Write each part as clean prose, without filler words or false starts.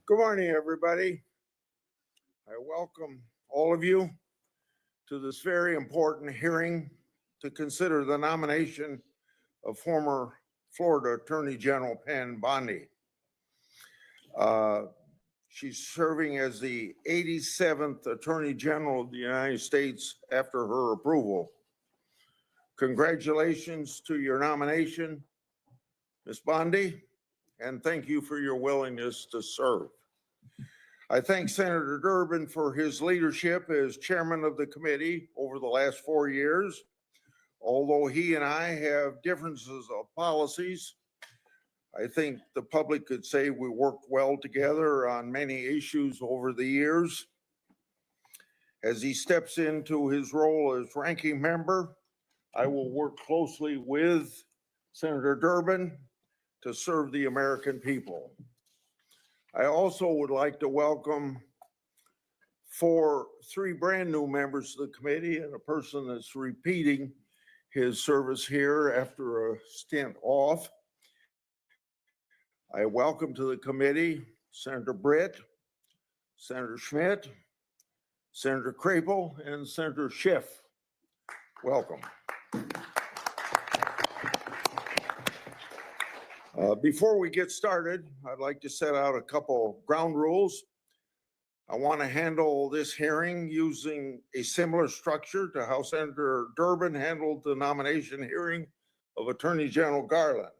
Good morning, everybody. I welcome all of you to this very important hearing to consider the nomination of former Florida Attorney General Pam Bondi. She's serving as the 87th Attorney General of the United States after her approval. Congratulations to your nomination, Ms. Bondi, and thank you for your willingness to serve. I thank Senator Durbin for his leadership as chairman of the committee over the last 4 years. Although he and I have differences of policies, I think the public could say we worked well together on many issues over the years. As he steps into his role as ranking member, I will work closely with Senator Durbin to serve the American people. I also would like to welcome three brand new members of the committee and a person that's repeating his service here after a stint off. I welcome to the committee Senator Britt, Senator Schmidt, Senator Crapel, and Senator Schiff. Welcome. Before we get started, I'd like to set out a couple ground rules. I want to handle this hearing using a similar structure to how Senator Durbin handled the nomination hearing of Attorney General Garland.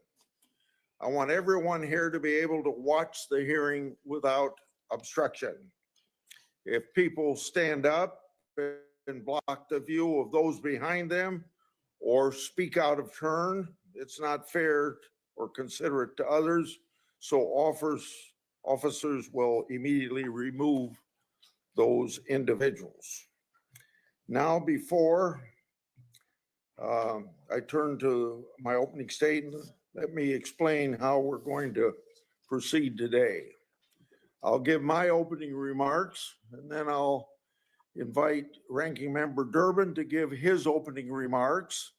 I want everyone here to be able to watch the hearing without obstruction. If people stand up and block the view of those behind them or speak out of turn, it's not fair or considerate to others, so officers will immediately remove those individuals. Now, before I turn to my opening statement, let me explain how we're going to proceed today. I'll give my opening remarks, and then I'll invite Ranking Member Durbin to give his opening remarks.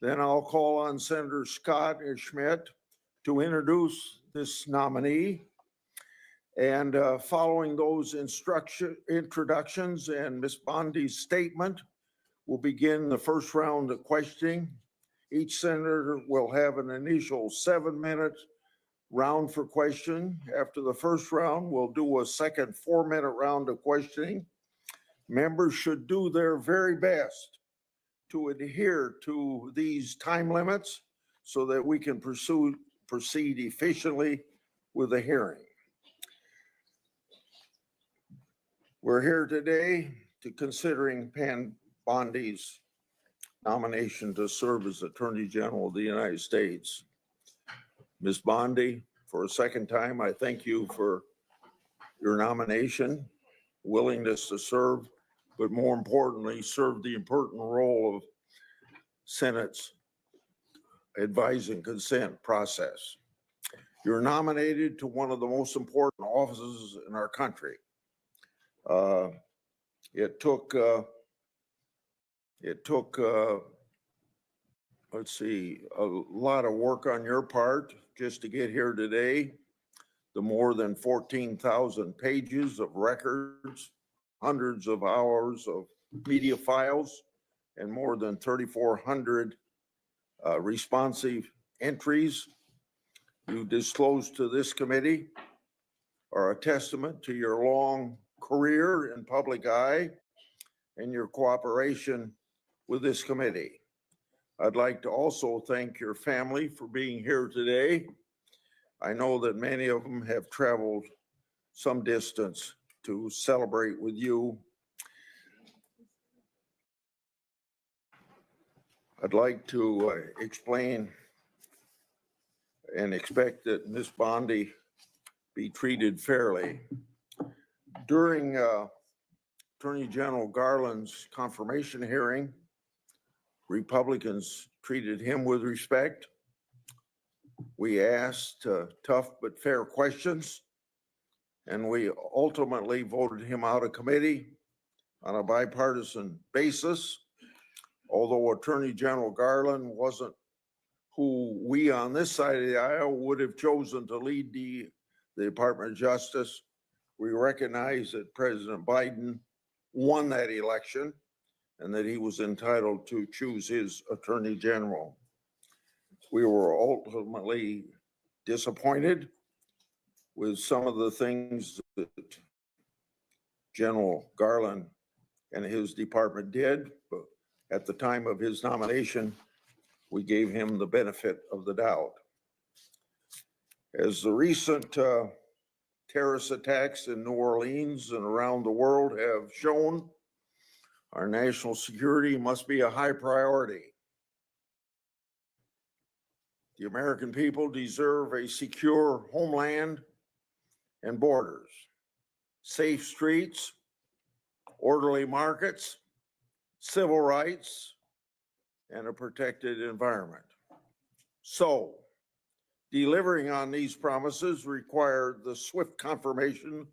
Then I'll call on Senator Scott and Schmidt to introduce this nominee. And following those introductions and Ms. Bondi's statement, we'll begin the first round of questioning. Each senator will have an initial 7-minute round for question. After the first round, we'll do a second 4-minute round of questioning. Members should do their very best to adhere to these time limits so that we can proceed efficiently with the hearing. We're here today to considering Pam Bondi's nomination to serve as Attorney General of the United States. Ms. Bondi, for a second time, I thank you for your nomination, willingness to serve, but more importantly, serve the important role of Senate's advise and consent process. You're nominated to one of the most important offices in our country. It took It took, let's see, a lot of work on your part just to get here today. The more than 14,000 pages of records, hundreds of hours of media files, and more than 3,400 responsive entries you disclosed to this committee are a testament to your long career in public eye and your cooperation with this committee. I'd like to also thank your family for being here today. I know that many of them have traveled some distance to celebrate with you. I'd like to explain and expect that Ms. Bondi be treated fairly. During Attorney General Garland's confirmation hearing, Republicans treated him with respect. We asked tough but fair questions, and we ultimately voted him out of committee on a bipartisan basis. Although Attorney General Garland wasn't who we on this side of the aisle would have chosen to lead the Department of Justice, we recognize that President Biden won that election and that he was entitled to choose his Attorney General. We were ultimately disappointed with some of the things that General Garland and his department did, but at the time of his nomination, we gave him the benefit of the doubt. As the recent terrorist attacks in New Orleans and around the world have shown, our national security must be a high priority. The American people deserve a secure homeland and borders, safe streets, orderly markets, civil rights, and a protected environment. So, delivering on these promises required the swift confirmation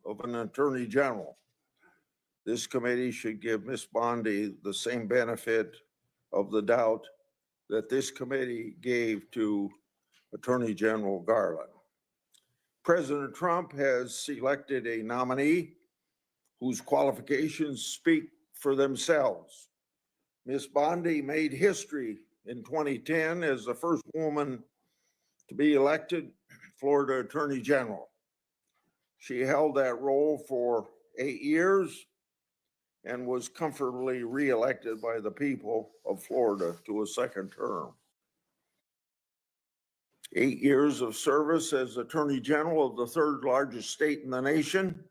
of an Attorney General. This committee should give Ms. Bondi the same benefit of the doubt that this committee gave to Attorney General Garland. President Trump has selected a nominee whose qualifications speak for themselves. Ms. Bondi made history in 2010 as the first woman to be elected Florida Attorney General. She held that role for 8 years and was comfortably reelected by the people of Florida to a second term. 8 years of service as Attorney General of the third largest state in the nation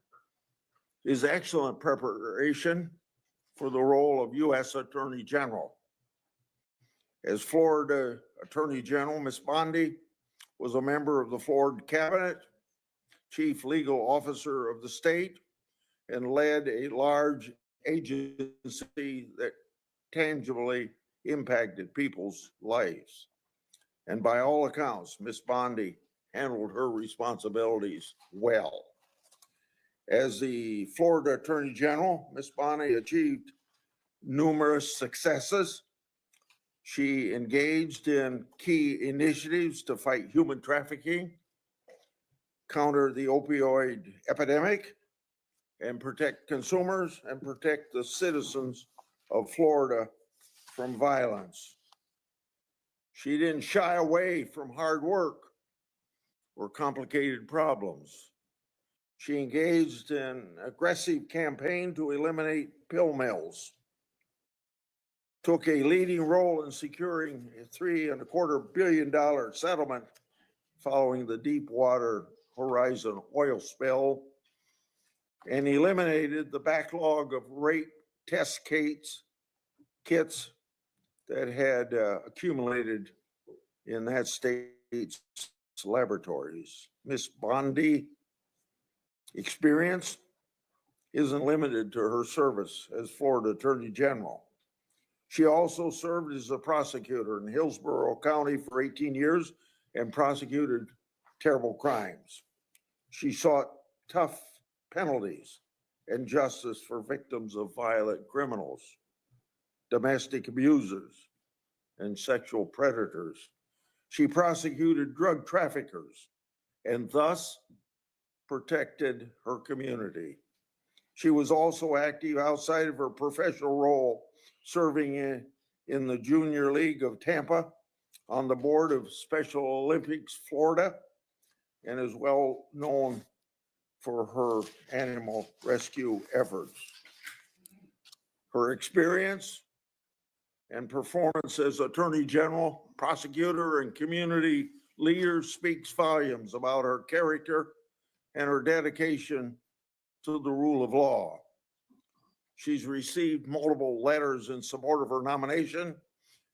is excellent preparation for the role of U.S. Attorney General. As Florida Attorney General, Ms. Bondi was a member of the Florida Cabinet, chief legal officer of the state, and led a large agency that tangibly impacted people's lives. And by all accounts, Ms. Bondi handled her responsibilities well. As the Florida Attorney General, Ms. Bondi achieved numerous successes. She engaged in key initiatives to fight human trafficking, counter the opioid epidemic, and protect consumers and protect the citizens of Florida from violence. She didn't shy away from hard work or complicated problems. She engaged in an aggressive campaign to eliminate pill mills, took a leading role in securing a $3.25 billion settlement following the Deepwater Horizon oil spill, and eliminated the backlog of rape test kits that had accumulated in that state's laboratories. Ms. Bondi experience isn't limited to her service as Florida Attorney General. She also served as a prosecutor in Hillsborough County for 18 years and prosecuted terrible crimes. She sought tough penalties and justice for victims of violent criminals. domestic abusers, and sexual predators. She prosecuted drug traffickers and thus protected her community. She was also active outside of her professional role, serving in the Junior League of Tampa, on the board of Special Olympics Florida, and is well known for her animal rescue efforts. Her experience and performance as Attorney General, prosecutor, and community leader speaks volumes about her character and her dedication to the rule of law. She's received multiple letters in support of her nomination,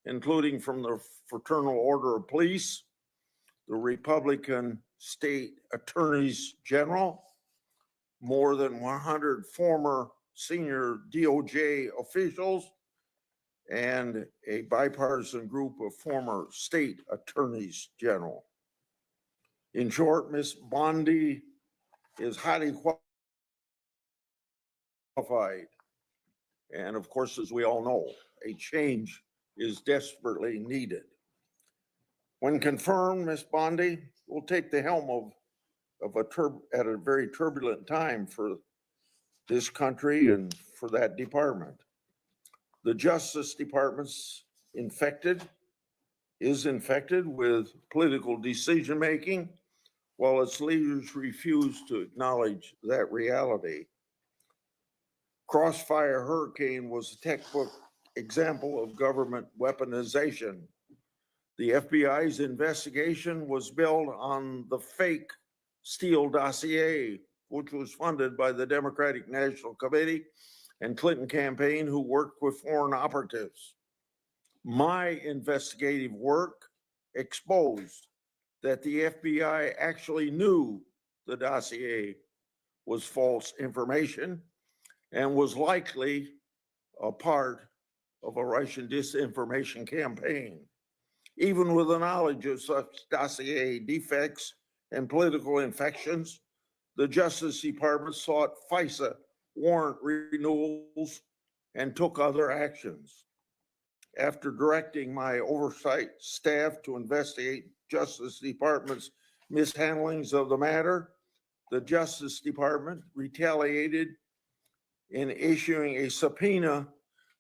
including from the Fraternal Order of Police, the Republican State Attorneys General, more than 100 former senior DOJ officials, and a bipartisan group of former state attorneys general. In short, Ms. Bondi is highly qualified. And of course, as we all know, a change is desperately needed. When confirmed, Ms. Bondi will take the helm at a very turbulent time for this country and for that department. The Justice Department's is infected with political decision-making, while its leaders refuse to acknowledge that reality. Crossfire Hurricane was a textbook example of government weaponization. The FBI's investigation was built on the fake Steele dossier, which was funded by the Democratic National Committee and Clinton campaign, who worked with foreign operatives. My investigative work exposed that the FBI actually knew the dossier was false information and was likely a part of a Russian disinformation campaign. Even with the knowledge of such dossier defects and political infections, the Justice Department sought FISA warrant renewals and took other actions. After directing my oversight staff to investigate Justice Department's mishandlings of the matter, the Justice Department retaliated in issuing a subpoena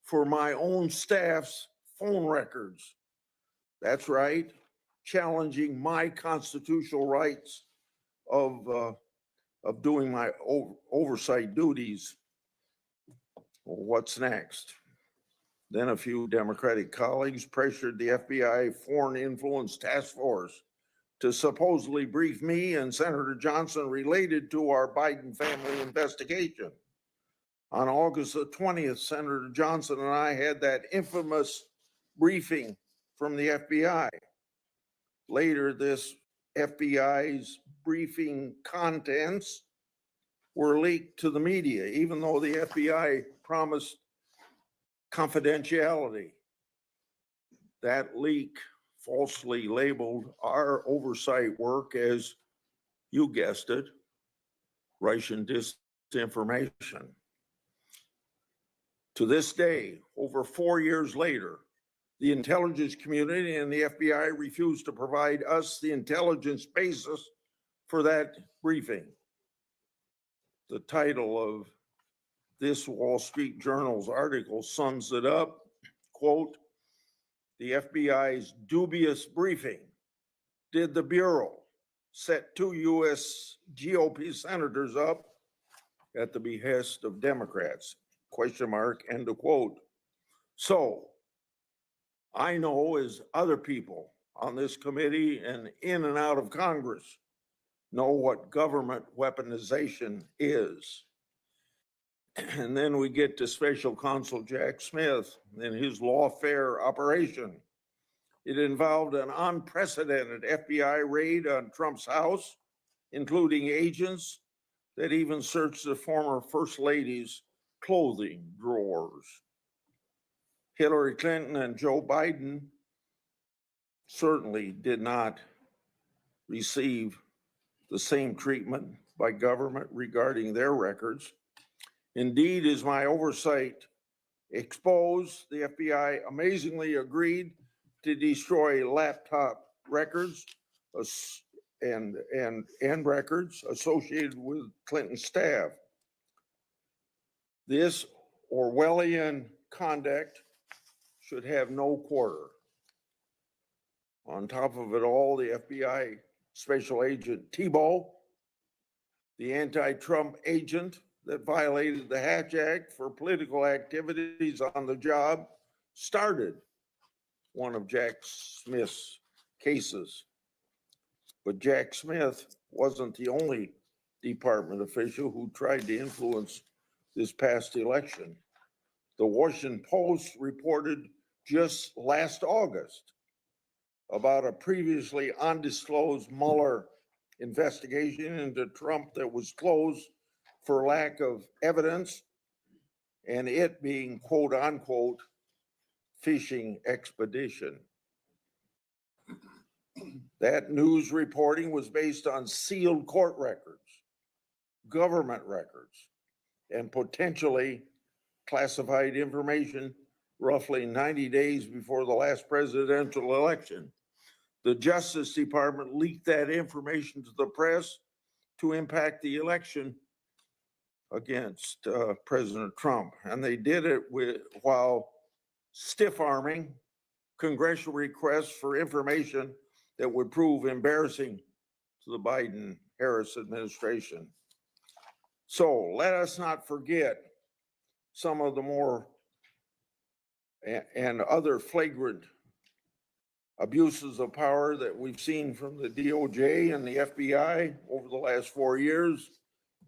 for my own staff's phone records. That's right, challenging my constitutional rights of doing my oversight duties. Well, what's next? Then a few Democratic colleagues pressured the FBI Foreign Influence Task Force to supposedly brief me and Senator Johnson related to our Biden family investigation. On August the 20th, Senator Johnson and I had that infamous briefing from the FBI. Later, this FBI's briefing contents were leaked to the media, even though the FBI promised confidentiality. That leak falsely labeled our oversight work as, you guessed it, Russian disinformation. To this day, over 4 years later, the intelligence community and the FBI refused to provide us the intelligence basis for that briefing. The title of this Wall Street Journal's article sums it up, quote, "The FBI's dubious briefing. Did the Bureau set 2 US GOP senators up at the behest of Democrats? Question mark, end of quote. So I know, as other people on this committee and in and out of Congress know, what government weaponization is. And then we get to Special Counsel Jack Smith and his lawfare operation. It involved an unprecedented FBI raid on Trump's house, including agents that even searched the former First Lady's clothing drawers. Hillary Clinton and Joe Biden certainly did not receive the same treatment by government regarding their records. Indeed, as my oversight exposed, the FBI amazingly agreed to destroy laptop records and records associated with Clinton staff. This Orwellian conduct should have no quarter. On top of it all, the FBI Special Agent Tebow, the anti-Trump agent that violated the Hatch Act for political activities on the job, started one of Jack Smith's cases. But Jack Smith wasn't the only department official who tried to influence this past election. The Washington Post reported just last August about a previously undisclosed Mueller investigation into Trump that was closed for lack of evidence, and it being quote unquote fishing expedition. That news reporting was based on sealed court records, government records, and potentially classified information roughly 90 days before the last presidential election. The Justice Department leaked that information to the press to impact the election against President Trump. And they did it while stiff-arming congressional requests for information that would prove embarrassing to the Biden-Harris administration. So let us not forget some of the more and other flagrant abuses of power that we've seen from the DOJ and the FBI over the last 4 years.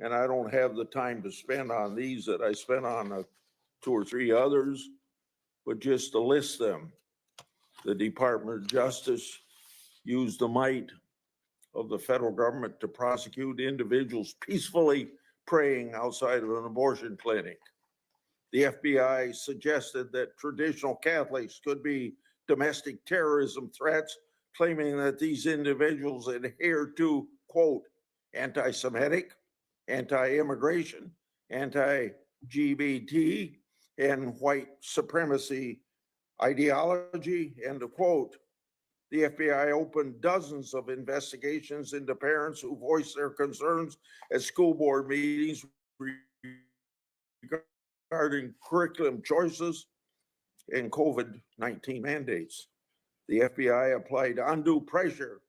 And I don't have the time to spend on these that I spent on 2 or 3 others, but just to list them. The Department of Justice used the might of the federal government to prosecute individuals peacefully praying outside of an abortion clinic. The FBI suggested that traditional Catholics could be domestic terrorism threats, claiming that these individuals adhere to, quote, anti-Semitic, anti-immigration, anti-LGBT, and white supremacy ideology, end of quote. The FBI opened dozens of investigations into parents who voiced their concerns at school board meetings regarding curriculum choices and COVID-19 mandates. The FBI applied undue pressure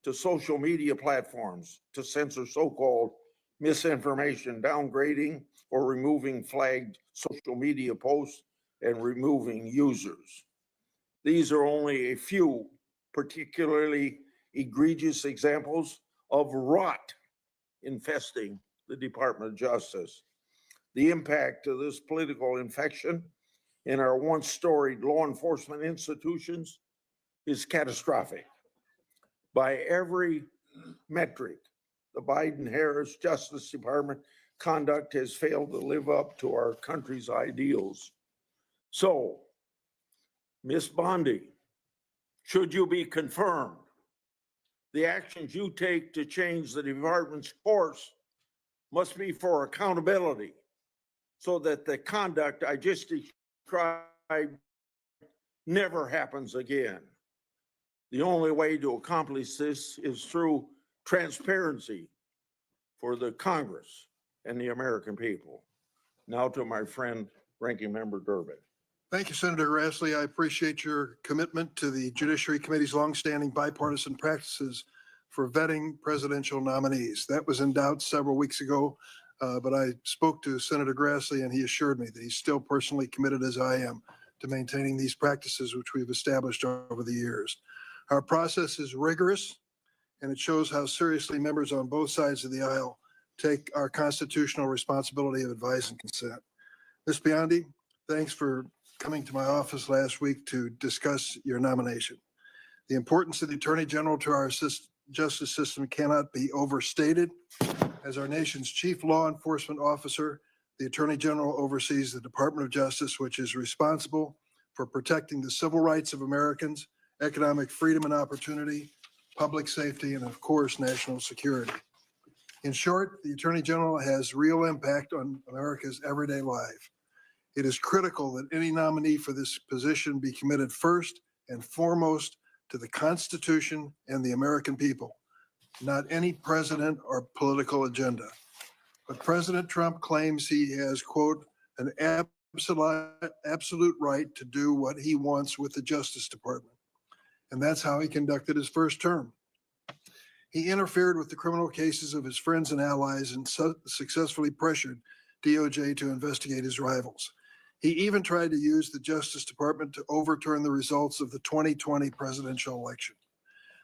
to social media platforms to censor so-called misinformation, downgrading or removing flagged social media posts and removing users. These are only a few particularly egregious examples of rot infesting the Department of Justice. The impact of this political infection in our once storied law enforcement institutions is catastrophic. By every metric, the Biden-Harris Justice Department conduct has failed to live up to our country's ideals. So, Ms. Bondi, should you be confirmed, the actions you take to change the department's course must be for accountability so that the conduct I just described never happens again. The only way to accomplish this is through transparency for the Congress and the American people. Now to my friend, Ranking Member Durbin. Thank you, Senator Grassley. I appreciate your commitment to the Judiciary Committee's longstanding bipartisan practices for vetting presidential nominees. That was in doubt several weeks ago, but I spoke to Senator Grassley and he assured me that he's still personally committed, as I am, to maintaining these practices which we've established over the years. Our process is rigorous and it shows how seriously members on both sides of the aisle take our constitutional responsibility of advice and consent. Ms. Bondi, thanks for coming to my office last week to discuss your nomination. The importance of the Attorney General to our justice system cannot be overstated. As our nation's chief law enforcement officer, the Attorney General oversees the Department of Justice, which is responsible for protecting the civil rights of Americans, economic freedom and opportunity, public safety, and of course, national security. In short, the Attorney General has real impact on America's everyday life. It is critical that any nominee for this position be committed first and foremost to the Constitution and the American people, not any president or political agenda. But President Trump claims he has, quote, an absolute right to do what he wants with the Justice Department. And that's how he conducted his first term. He interfered with the criminal cases of his friends and allies and successfully pressured DOJ to investigate his rivals. He even tried to use the Justice Department to overturn the results of the 2020 presidential election.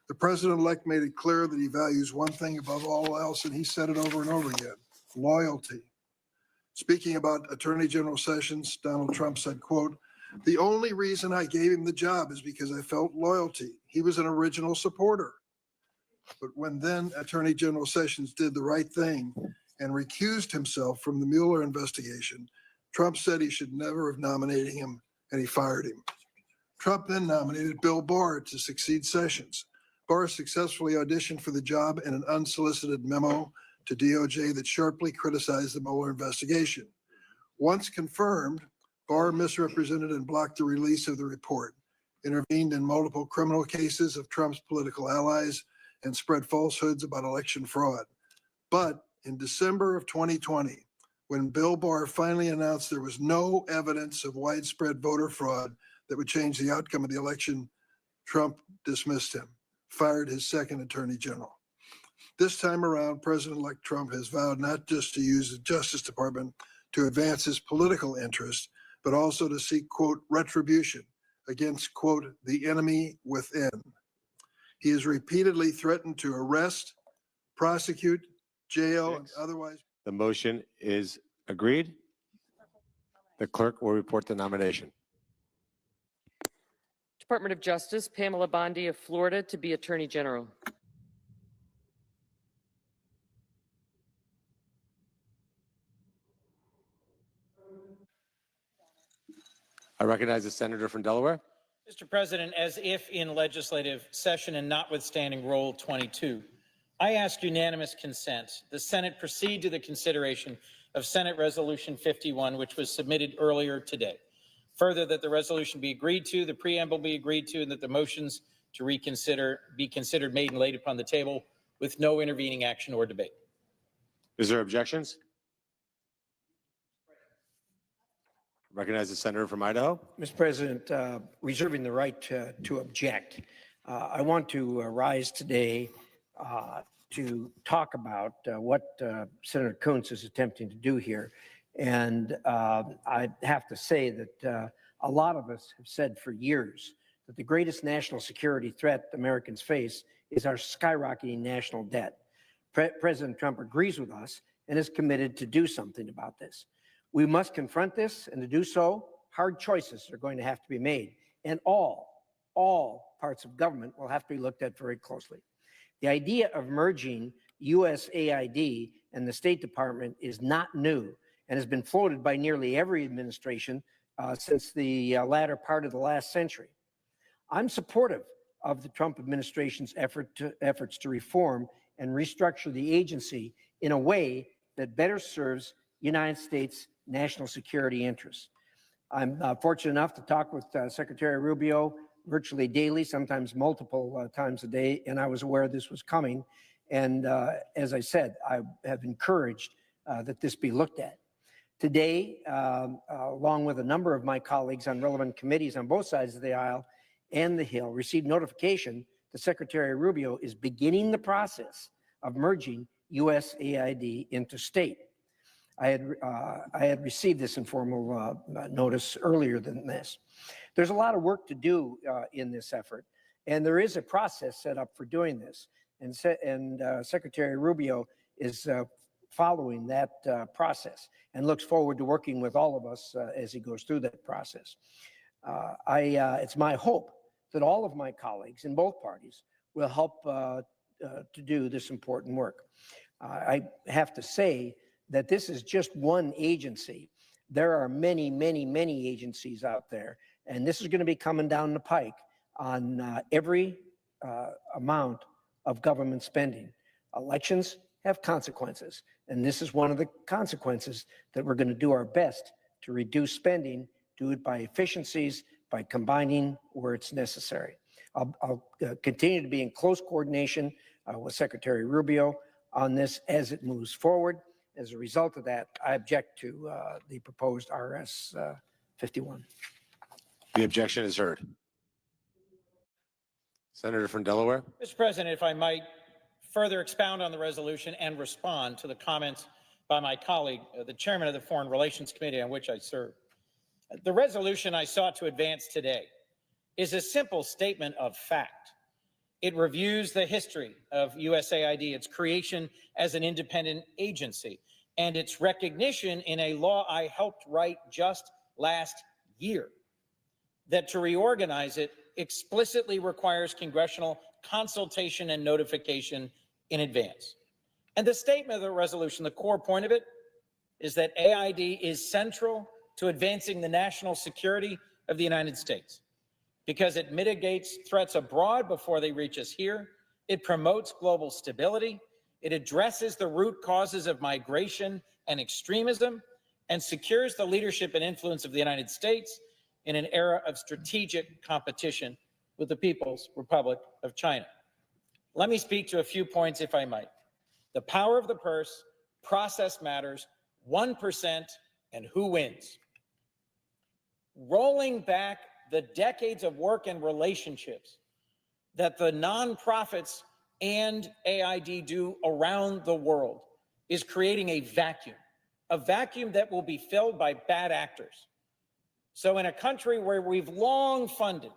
The president-elect made it clear that he values one thing above all else, and he said it over and over again: loyalty. Speaking about Attorney General Sessions, Donald Trump said, quote, "The only reason I gave him the job is because I felt loyalty. He was an original supporter." But when then Attorney General Sessions did the right thing and recused himself from the Mueller investigation, Trump said he should never have nominated him, and he fired him. Trump then nominated Bill Barr to succeed Sessions. Barr successfully auditioned for the job in an unsolicited memo to DOJ that sharply criticized the Mueller investigation. Once confirmed, Barr misrepresented and blocked the release of the report, intervened in multiple criminal cases of Trump's political allies, and spread falsehoods about election fraud. But in December of 2020, when Bill Barr finally announced there was no evidence of widespread voter fraud that would change the outcome of the election, Trump dismissed him, fired his second attorney general. This time around, President-elect Trump has vowed not just to use the Justice Department to advance his political interests, but also to seek, quote, retribution against, quote, the enemy within. He has repeatedly threatened to arrest, prosecute, jail, and otherwise. The motion is agreed. The clerk will report the nomination. Department of Justice, Pamela Bondi of Florida to be Attorney General. I recognize the senator from Delaware. Mr. President, as if in legislative session and notwithstanding Rule 22, I ask unanimous consent the Senate proceed to the consideration of Senate Resolution 51, which was submitted earlier today. Further, that the resolution be agreed to, the preamble be agreed to, and that the motions to reconsider be considered made and laid upon the table with no intervening action or debate. Is there objections? Recognize the senator from Idaho. Mr. President, reserving the right to object, I want to rise today to talk about what Senator Kuntz is attempting to do here. And I have to say that a lot of us have said for years that the greatest national security threat Americans face is our skyrocketing national debt. President Trump agrees with us and is committed to do something about this. We must confront this, and to do so, hard choices are going to have to be made, and all parts of government will have to be looked at very closely. The idea of merging USAID and the State Department is not new and has been floated by nearly every administration since the latter part of the last century. I'm supportive of the Trump administration's efforts to reform and restructure the agency in a way that better serves United States national security interests. I'm fortunate enough to talk with Secretary Rubio virtually daily, sometimes multiple times a day, and I was aware this was coming. And as I said, I have encouraged that this be looked at. Today, along with a number of my colleagues on relevant committees on both sides of the aisle and the Hill, received notification that Secretary Rubio is beginning the process of merging USAID into state. I had received this informal notice earlier than this. There's a lot of work to do in this effort, and there is a process set up for doing this. And Secretary Rubio is following that process and looks forward to working with all of us as he goes through that process. It's my hope that all of my colleagues in both parties will help to do this important work. I have to say that this is just one agency. There are many, many, many agencies out there, and this is going to be coming down the pike on every amount of government spending. Elections have consequences, and this is one of the consequences that we're going to do our best to reduce spending, do it by efficiencies, by combining where it's necessary. I'll continue to be in close coordination with Secretary Rubio on this as it moves forward. As a result of that, I object to the proposed RS 51. The objection is heard. Senator from Delaware. Mr. President, if I might further expound on the resolution and respond to the comments by my colleague, the chairman of the Foreign Relations Committee on which I serve. The resolution I sought to advance today is a simple statement of fact. It reviews the history of USAID, its creation as an independent agency, and its recognition in a law I helped write just last year, that to reorganize it explicitly requires congressional consultation and notification in advance. And the statement of the resolution, the core point of it, is that AID is central to advancing the national security of the United States because it mitigates threats abroad before they reach us here. It promotes global stability. It addresses the root causes of migration and extremism and secures the leadership and influence of the United States in an era of strategic competition with the People's Republic of China. Let me speak to a few points, if I might. The power of the purse, process matters, 1%, and who wins. Rolling back the decades of work and relationships that the nonprofits and AID do around the world is creating a vacuum that will be filled by bad actors. So in a country where we've long funded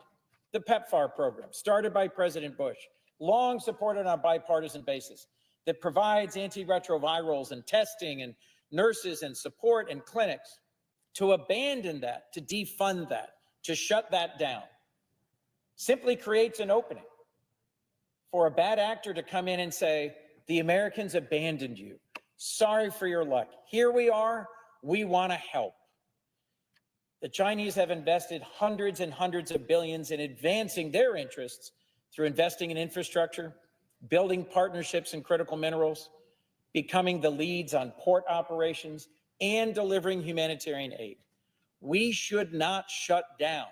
the PEPFAR program, started by President Bush, long supported on a bipartisan basis, that provides antiretrovirals and testing and nurses and support and clinics, to abandon that, to defund that, to shut that down, simply creates an opening for a bad actor to come in and say, the Americans abandoned you. Sorry for your luck. Here we are. We want to help. The Chinese have invested hundreds and hundreds of billions in advancing their interests through investing in infrastructure, building partnerships in critical minerals, becoming the leads on port operations, and delivering humanitarian aid. We should not shut down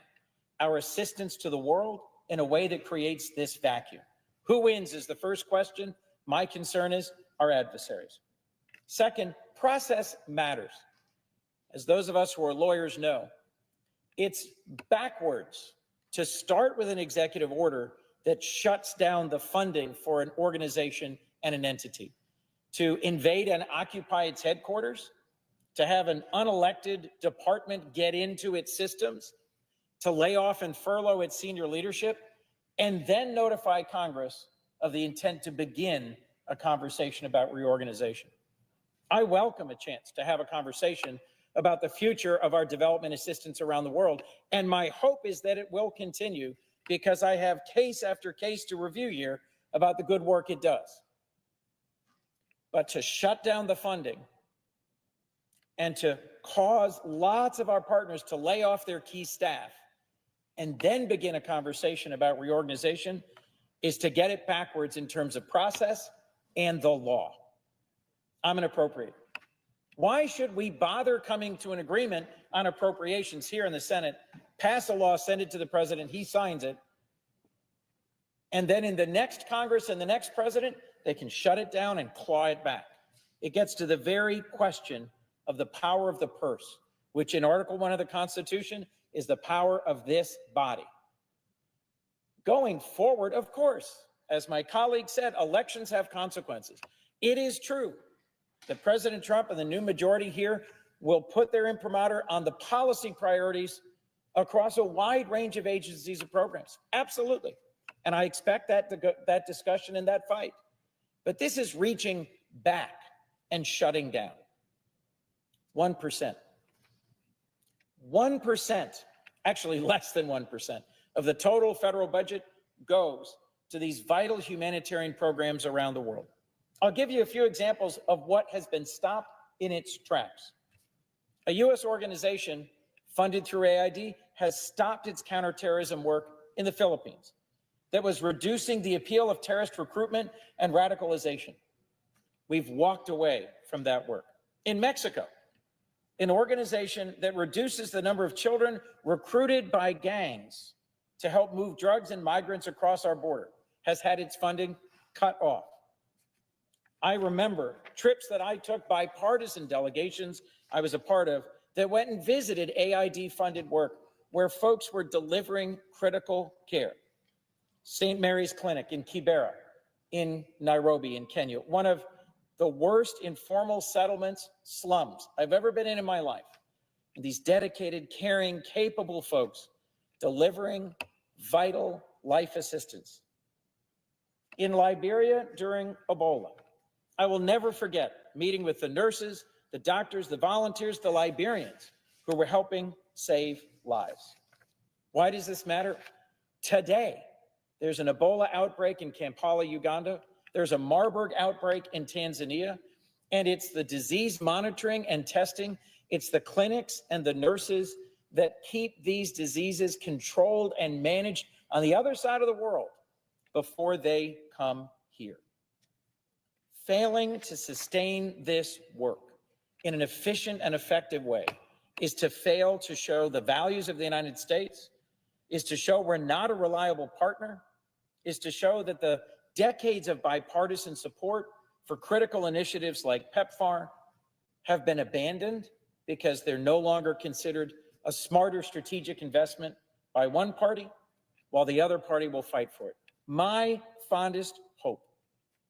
our assistance to the world in a way that creates this vacuum. Who wins is the first question. My concern is our adversaries. Second, process matters. As those of us who are lawyers know, it's backwards to start with an executive order that shuts down the funding for an organization and an entity, to invade and occupy its headquarters, to have an unelected department get into its systems, to lay off and furlough its senior leadership, and then notify Congress of the intent to begin a conversation about reorganization. I welcome a chance to have a conversation about the future of our development assistance around the world, and my hope is that it will continue because I have case after case to review here about the good work it does. But to shut down the funding and to cause lots of our partners to lay off their key staff and then begin a conversation about reorganization is to get it backwards in terms of process and the law. I'm an appropriator. Why should we bother coming to an agreement on appropriations here in the Senate, pass a law, send it to the president, he signs it, and then in the next Congress and the next president, they can shut it down and claw it back? It gets to the very question of the power of the purse, which in Article 1 of the Constitution is the power of this body. Going forward, of course, as my colleague said, elections have consequences. It is true that President Trump and the new majority here will put their imprimatur on the policy priorities across a wide range of agencies and programs. Absolutely. And I expect that discussion and that fight. But this is reaching back and shutting down. 1%. 1%, actually less than 1%, of the total federal budget goes to these vital humanitarian programs around the world. I'll give you a few examples of what has been stopped in its tracks. A U.S. organization funded through AID has stopped its counterterrorism work in the Philippines that was reducing the appeal of terrorist recruitment and radicalization. We've walked away from that work. In Mexico, an organization that reduces the number of children recruited by gangs to help move drugs and migrants across our border, has had its funding cut off. I remember trips that I took, bipartisan delegations I was a part of, that went and visited AID-funded work where folks were delivering critical care. St. Mary's Clinic in Kibera, in Nairobi, in Kenya, one of the worst informal settlements, slums I've ever been in my life. And these dedicated, caring, capable folks delivering vital life assistance. In Liberia during Ebola, I will never forget meeting with the nurses, the doctors, the volunteers, the Liberians who were helping save lives. Why does this matter? Today, there's an Ebola outbreak in Kampala, Uganda. There's a Marburg outbreak in Tanzania. And it's the disease monitoring and testing. It's the clinics and the nurses that keep these diseases controlled and managed on the other side of the world before they come here. Failing to sustain this work in an efficient and effective way is to fail to show the values of the United States, is to show we're not a reliable partner, is to show that the decades of bipartisan support for critical initiatives like PEPFAR have been abandoned because they're no longer considered a smarter strategic investment by one party, while the other party will fight for it. My fondest hope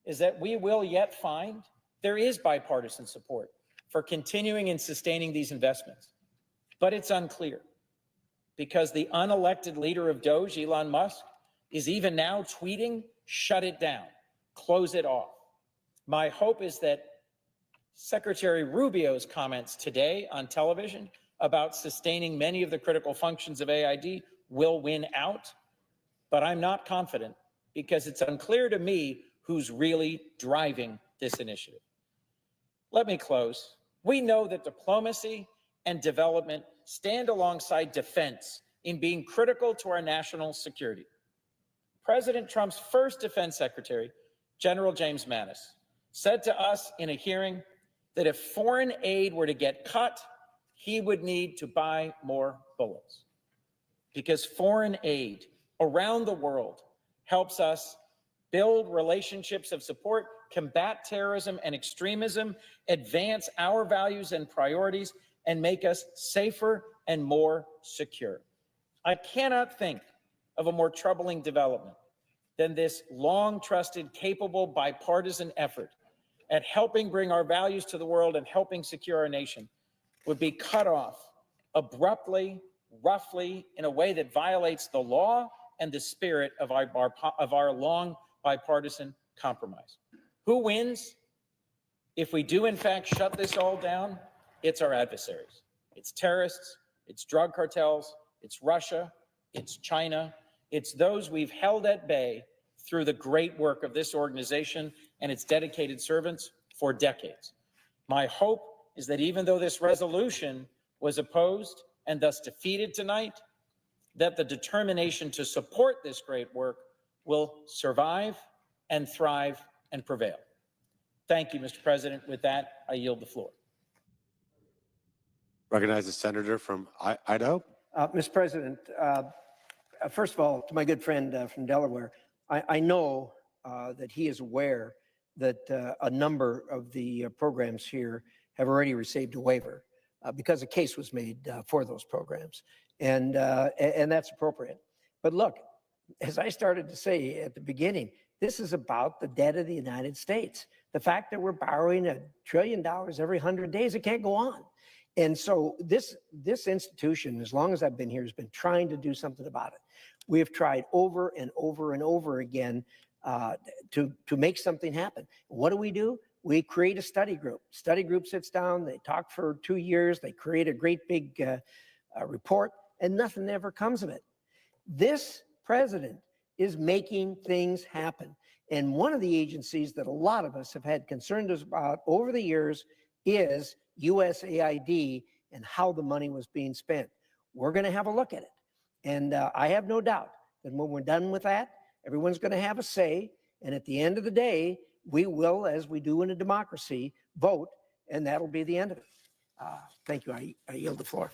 is that we will yet find there is bipartisan support for continuing and sustaining these investments. But it's unclear because the unelected leader of Doge, Elon Musk, is even now tweeting, shut it down, close it off. My hope is that Secretary Rubio's comments today on television about sustaining many of the critical functions of AID will win out, but I'm not confident because it's unclear to me who's really driving this initiative. Let me close. We know that diplomacy and development stand alongside defense in being critical to our national security. President Trump's first defense secretary, General James Mattis, said to us in a hearing that if foreign aid were to get cut, he would need to buy more bullets. Because foreign aid around the world helps us build relationships of support, combat terrorism and extremism, advance our values and priorities, and make us safer and more secure. I cannot think of a more troubling development than this long-trusted, capable, bipartisan effort at helping bring our values to the world and helping secure our nation would be cut off abruptly, roughly, in a way that violates the law and the spirit of our long bipartisan compromise. Who wins if we do in fact shut this all down? It's our adversaries. It's terrorists, it's drug cartels, it's Russia, it's China. It's those we've held at bay through the great work of this organization and its dedicated servants for decades. My hope is that even though this resolution was opposed and thus defeated tonight, that the determination to support this great work will survive and thrive and prevail. Thank you, Mr. President. With that, I yield the floor. Recognize the senator from Idaho. Mr. President, first of all, to my good friend from Delaware, I know that he is aware that a number of the programs here have already received a waiver because a case was made for those programs, and that's appropriate. But look, as I started to say at the beginning, this is about the debt of the United States. The fact that we're borrowing $1 trillion every 100 days, it can't go on. And so this institution, as long as I've been here, has been trying to do something about it. We have tried over and over and over again to make something happen. What do? We create a study group. Study group sits down, they talk for 2 years, they create a great big report, and nothing ever comes of it. This president is making things happen. And one of the agencies that a lot of us have had concerns about over the years is USAID and how the money was being spent. We're going to have a look at it. And I have no doubt that when we're done with that, everyone's going to have a say. And at the end of the day, we will, as we do in a democracy, vote, and that'll be the end of it. Thank you. I yield the floor.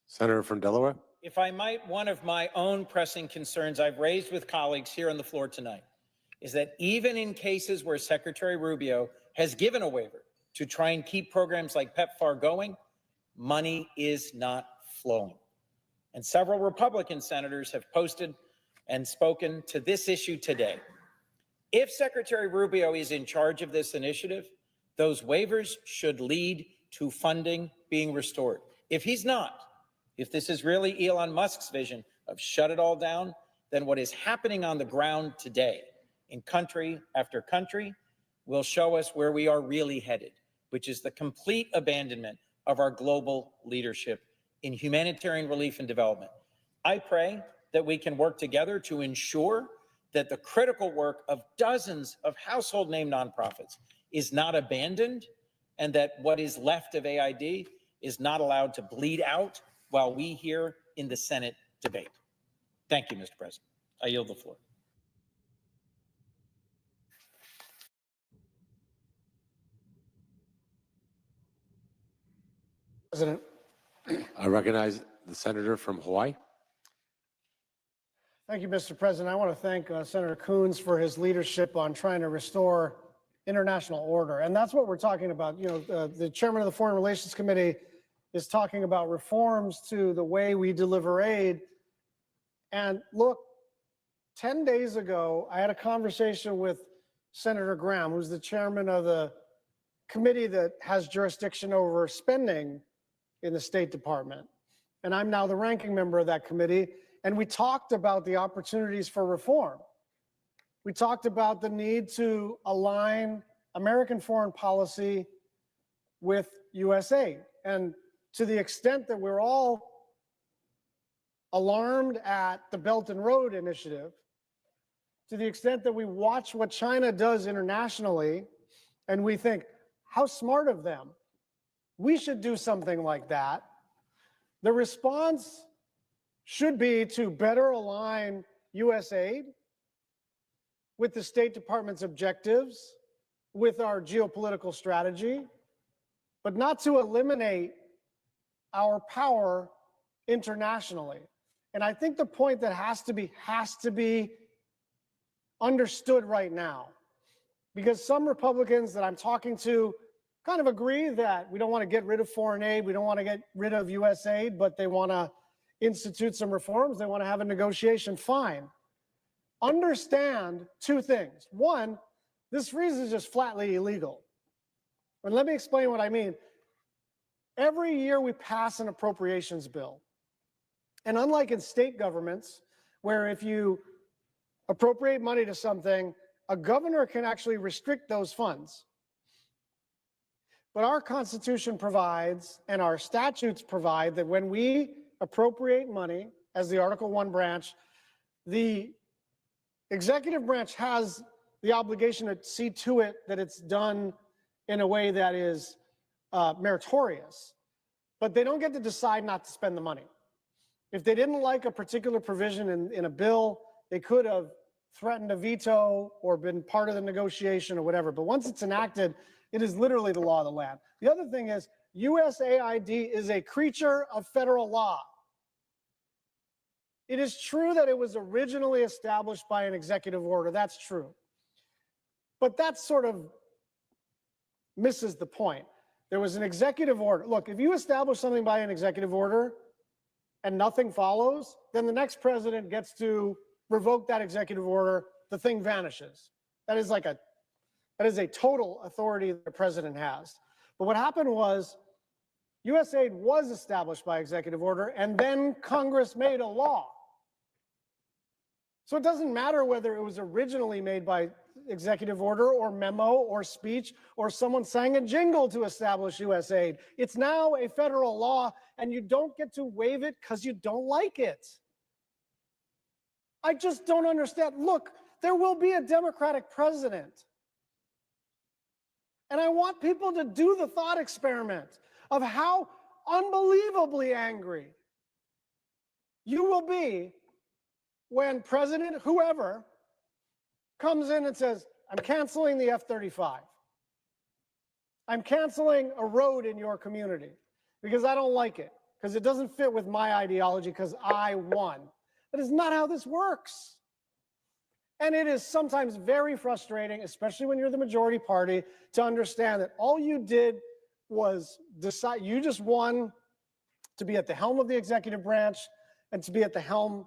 Senator from Delaware. If I might, one of my own pressing concerns I've raised with colleagues here on the floor tonight is that even in cases where Secretary Rubio has given a waiver to try and keep programs like PEPFAR going, money is not flowing. And several Republican senators have posted and spoken to this issue today. If Secretary Rubio is in charge of this initiative, those waivers should lead to funding being restored. If he's not, if this is really Elon Musk's vision of shut it all down, then what is happening on the ground today in country after country will show us where we are really headed, which is the complete abandonment of our global leadership in humanitarian relief and development. I pray that we can work together to ensure that the critical work of dozens of household name nonprofits is not abandoned, and that what is left of AID is not allowed to bleed out while we here in the Senate debate. Thank you, Mr. President. I yield the floor. President. I recognize the senator from Hawaii. Thank you, Mr. President. I want to thank Senator Coons for his leadership on trying to restore international order. And that's what we're talking about. You know, the chairman of the Foreign Relations Committee is talking about reforms to the way we deliver aid. And look, 10 days ago, I had a conversation with Senator Graham, who's the chairman of the committee that has jurisdiction over spending in the State Department. And I'm now the ranking member of that committee. And we talked about the opportunities for reform. We talked about the need to align American foreign policy with USAID. And to the extent that we're all alarmed at the Belt and Road Initiative, to the extent that we watch what China does internationally, and we think, how smart of them. We should do something like that. The response should be to better align USAID with the State Department's objectives, with our geopolitical strategy, but not to eliminate our power internationally. And I think the point that has to be understood right now, because some Republicans that I'm talking to kind of agree that we don't want to get rid of foreign aid, we don't want to get rid of USAID, but they want to institute some reforms, they want to have a negotiation, fine. Understand two things. One, this freeze is just flatly illegal. And let me explain what I mean. Every year we pass an appropriations bill. And unlike in state governments, where if you appropriate money to something, a governor can actually restrict those funds. But our Constitution provides, and our statutes provide, that when we appropriate money as the Article I branch, the executive branch has the obligation to see to it that it's done in a way that is meritorious. But they don't get to decide not to spend the money. If they didn't like a particular provision in a bill, they could have threatened a veto or been part of the negotiation or whatever. But once it's enacted, it is literally the law of the land. The other thing is, USAID is a creature of federal law. It is true that it was originally established by an executive order. That's true. But that sort of misses the point. There was an executive order. Look, if you establish something by an executive order and nothing follows, then the next president gets to revoke that executive order. The thing vanishes. That is a total authority that the president has. But what happened was USAID was established by executive order, and then Congress made a law. So it doesn't matter whether it was originally made by executive order or memo or speech or someone sang a jingle to establish USAID. It's now a federal law, and you don't get to waive it because you don't like it. I just don't understand. Look, there will be a Democratic president. And I want people to do the thought experiment of how unbelievably angry you will be when President whoever comes in and says, I'm canceling the F-35. I'm canceling a road in your community because I don't like it, because it doesn't fit with my ideology, because I won. That is not how this works. And it is sometimes very frustrating, especially when you're the majority party, to understand that all you did was decide, you just won to be at the helm of the executive branch and to be at the helm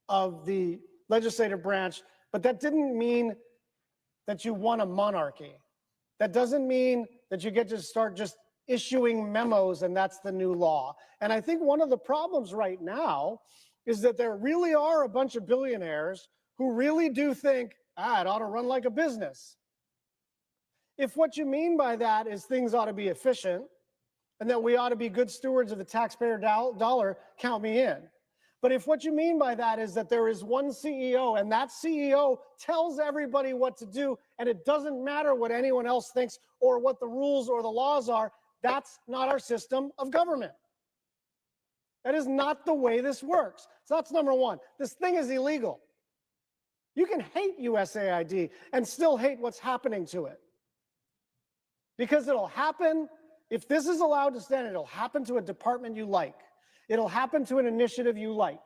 of the legislative branch. But that didn't mean that you won a monarchy. That doesn't mean that you get to start just issuing memos and that's the new law. And I think one of the problems right now is that there really are a bunch of billionaires who really do think, it ought to run like a business. If what you mean by that is things ought to be efficient and that we ought to be good stewards of the taxpayer dollar, count me in. But if what you mean by that is that there is one CEO and that CEO tells everybody what to do and it doesn't matter what anyone else thinks or what the rules or the laws are, that's not our system of government. That is not the way this works. So that's number one. This thing is illegal. You can hate USAID and still hate what's happening to it. Because it'll happen, if this is allowed to stand, it'll happen to a department you like. It'll happen to an initiative you like.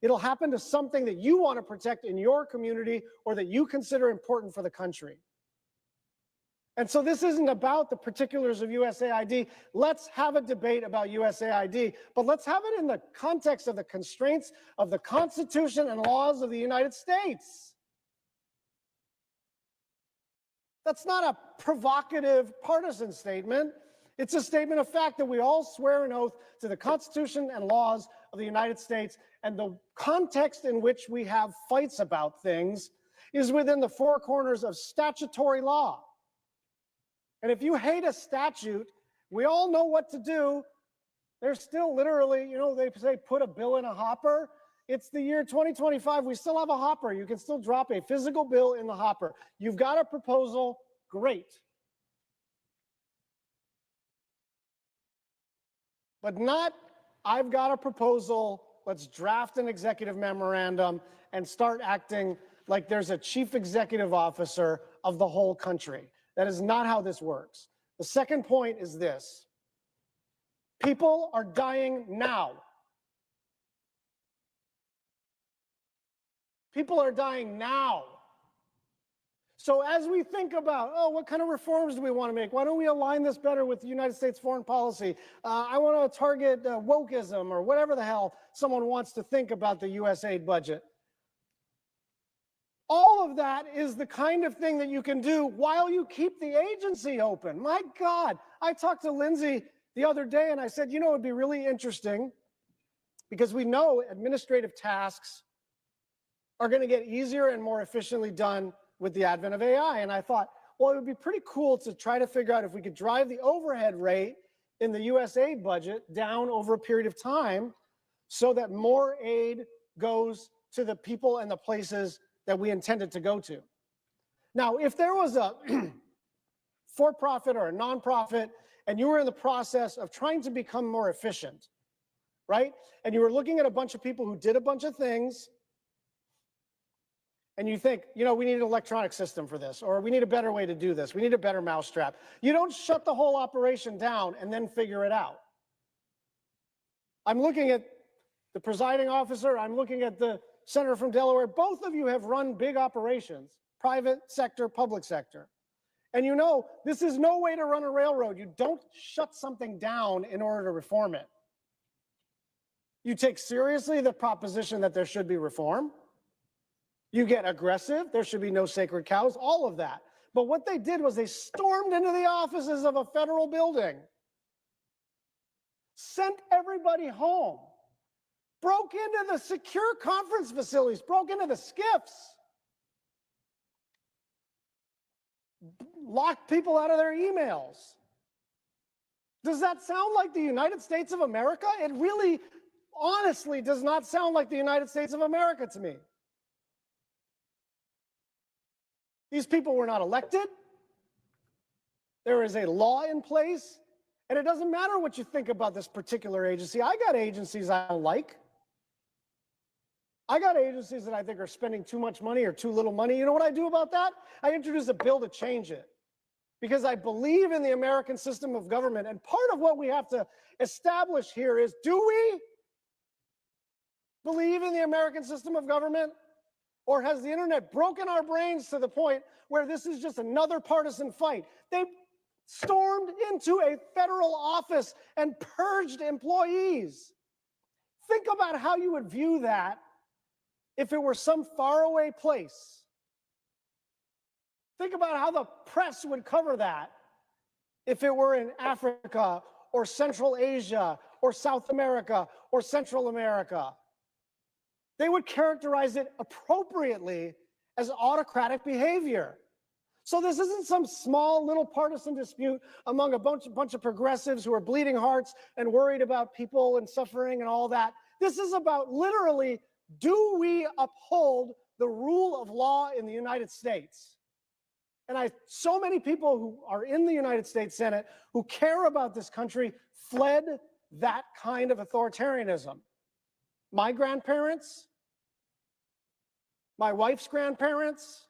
It'll happen to something that you want to protect in your community or that you consider important for the country. And so this isn't about the particulars of USAID. Let's have a debate about USAID, but let's have it in the context of the constraints of the Constitution and laws of the United States. That's not a provocative partisan statement. It's a statement of fact that we all swear an oath to the Constitution and laws of the United States, and the context in which we have fights about things is within the four corners of statutory law. And if you hate a statute, we all know what to do. There's still literally, they say put a bill in a hopper. It's the year 2025. We still have a hopper. You can still drop a physical bill in the hopper. You've got a proposal, great. But not, I've got a proposal, let's draft an executive memorandum and start acting like there's a chief executive officer of the whole country. That is not how this works. The second point is this. People are dying now. People are dying now. So as we think about, what kind of reforms do we want to make? Why don't we align this better with the United States foreign policy? I want to target wokeism or whatever the hell someone wants to think about the USAID budget. All of that is the kind of thing that you can do while you keep the agency open. My God, I talked to Lindsay the other day and I said, it'd be really interesting because we know administrative tasks are going to get easier and more efficiently done with the advent of AI. And I thought, well, it would be pretty cool to try to figure out if we could drive the overhead rate in the USAID budget down over a period of time so that more aid goes to the people and the places that we intended to go to. Now, if there was a for-profit or a nonprofit and you were in the process of trying to become more efficient, right? And you were looking at a bunch of people who did a bunch of things and you think, we need an electronic system for this, or we need a better way to do this. We need a better mousetrap. You don't shut the whole operation down and then figure it out. I'm looking at the presiding officer. I'm looking at the senator from Delaware. Both of you have run big operations, private sector, public sector. And this is no way to run a railroad. You don't shut something down in order to reform it. You take seriously the proposition that there should be reform. You get aggressive. There should be no sacred cows, all of that. But what they did was they stormed into the offices of a federal building, sent everybody home, broke into the secure conference facilities, broke into the SCIFs, locked people out of their emails. Does that sound like the United States of America? It really, honestly, does not sound like the United States of America to me. These people were not elected. There is a law in place, and it doesn't matter what you think about this particular agency. I got agencies I don't like. I got agencies that I think are spending too much money or too little money. You know what I do about that? I introduce a bill to change it. because I believe in the American system of government. And part of what we have to establish here is, do we believe in the American system of government? Or has the internet broken our brains to the point where this is just another partisan fight? They stormed into a federal office and purged employees. Think about how you would view that if it were some faraway place. Think about how the press would cover that if it were in Africa or Central Asia or South America or Central America. They would characterize it appropriately as autocratic behavior. So this isn't some small little partisan dispute among a bunch of progressives who are bleeding hearts and worried about people and suffering and all that. This is about literally, do we uphold the rule of law in the United States? And so many people who are in the United States Senate who care about this country fled that kind of authoritarianism. My grandparents, my wife's grandparents,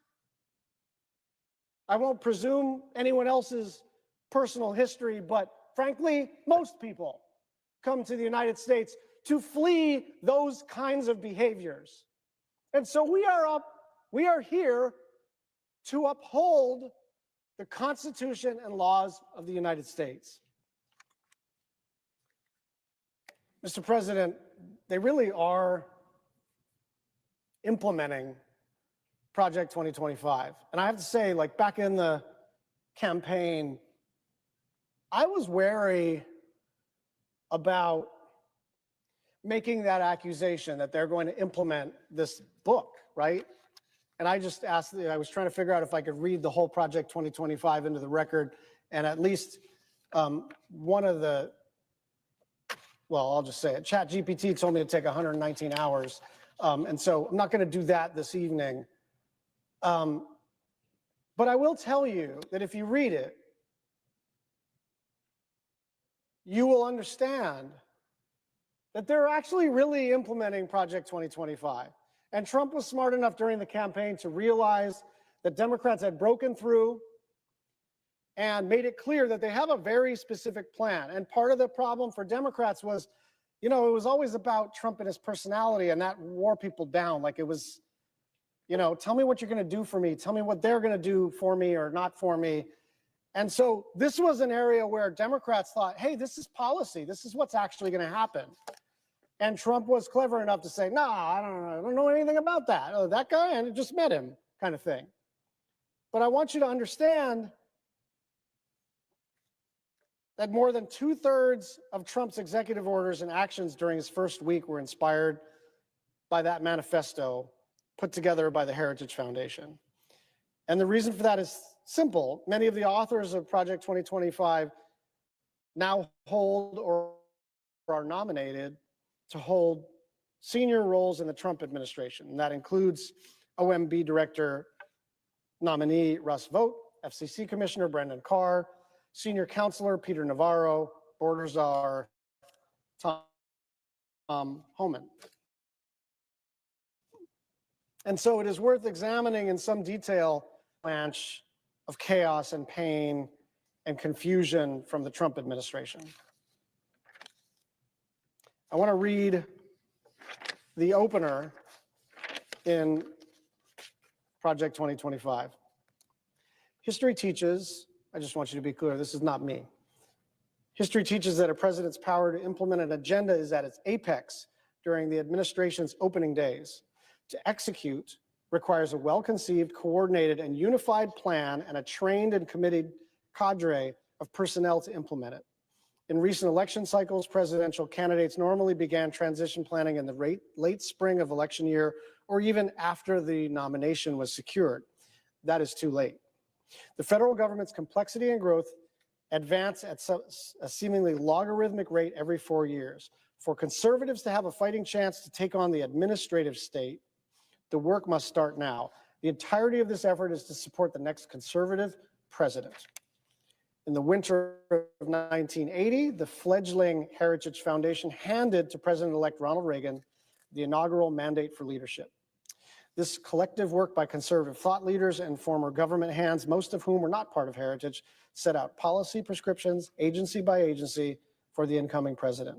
I won't presume anyone else's personal history, but frankly, most people come to the United States to flee those kinds of behaviors. And so we are here to uphold the Constitution and laws of the United States. Mr. President, they really are implementing Project 2025. And I have to say, like back in the campaign, I was wary about making that accusation that they're going to implement this book, right? And I just asked, I was trying to figure out if I could read the whole Project 2025 into the record, and at least one of the, well, I'll just say it, ChatGPT told me to take 119 hours. And so I'm not going to do that this evening. But I will tell you that if you read it, you will understand that they're actually really implementing Project 2025. And Trump was smart enough during the campaign to realize that Democrats had broken through and made it clear that they have a very specific plan. And part of the problem for Democrats was, you know, it was always about Trump and his personality, and that wore people down. Like it was, you know, tell me what you're going to do for me. Tell me what they're going to do for me or not for me. And so this was an area where Democrats thought, hey, this is policy. This is what's actually going to happen. And Trump was clever enough to say, no, I don't know anything about that. Oh, that guy, and I just met him, kind of thing. But I want you to understand that more than 2/3 of Trump's executive orders and actions during his first week were inspired by that manifesto put together by the Heritage Foundation. And the reason for that is simple. Many of the authors of Project 2025 now hold or are nominated to hold senior roles in the Trump administration. And that includes OMB Director nominee Russ Vought, FCC Commissioner Brendan Carr, Senior Counselor Peter Navarro, Border Czar Tom Homan. And so it is worth examining in some detail the branch of chaos and pain and confusion from the Trump administration. I want to read the opener in Project 2025. History teaches, I just want you to be clear, this is not me. History teaches that a president's power to implement an agenda is at its apex during the administration's opening days. To execute requires a well-conceived, coordinated, and unified plan and a trained and committed cadre of personnel to implement it. In recent election cycles, presidential candidates normally began transition planning in the late spring of election year or even after the nomination was secured. That is too late. The federal government's complexity and growth advance at a seemingly logarithmic rate every 4 years. For conservatives to have a fighting chance to take on the administrative state, the work must start now. The entirety of this effort is to support the next conservative president. In the winter of 1980, the fledgling Heritage Foundation handed to President-elect Ronald Reagan the inaugural mandate for leadership. This collective work by conservative thought leaders and former government hands, most of whom were not part of Heritage, set out policy prescriptions, agency by agency, for the incoming president.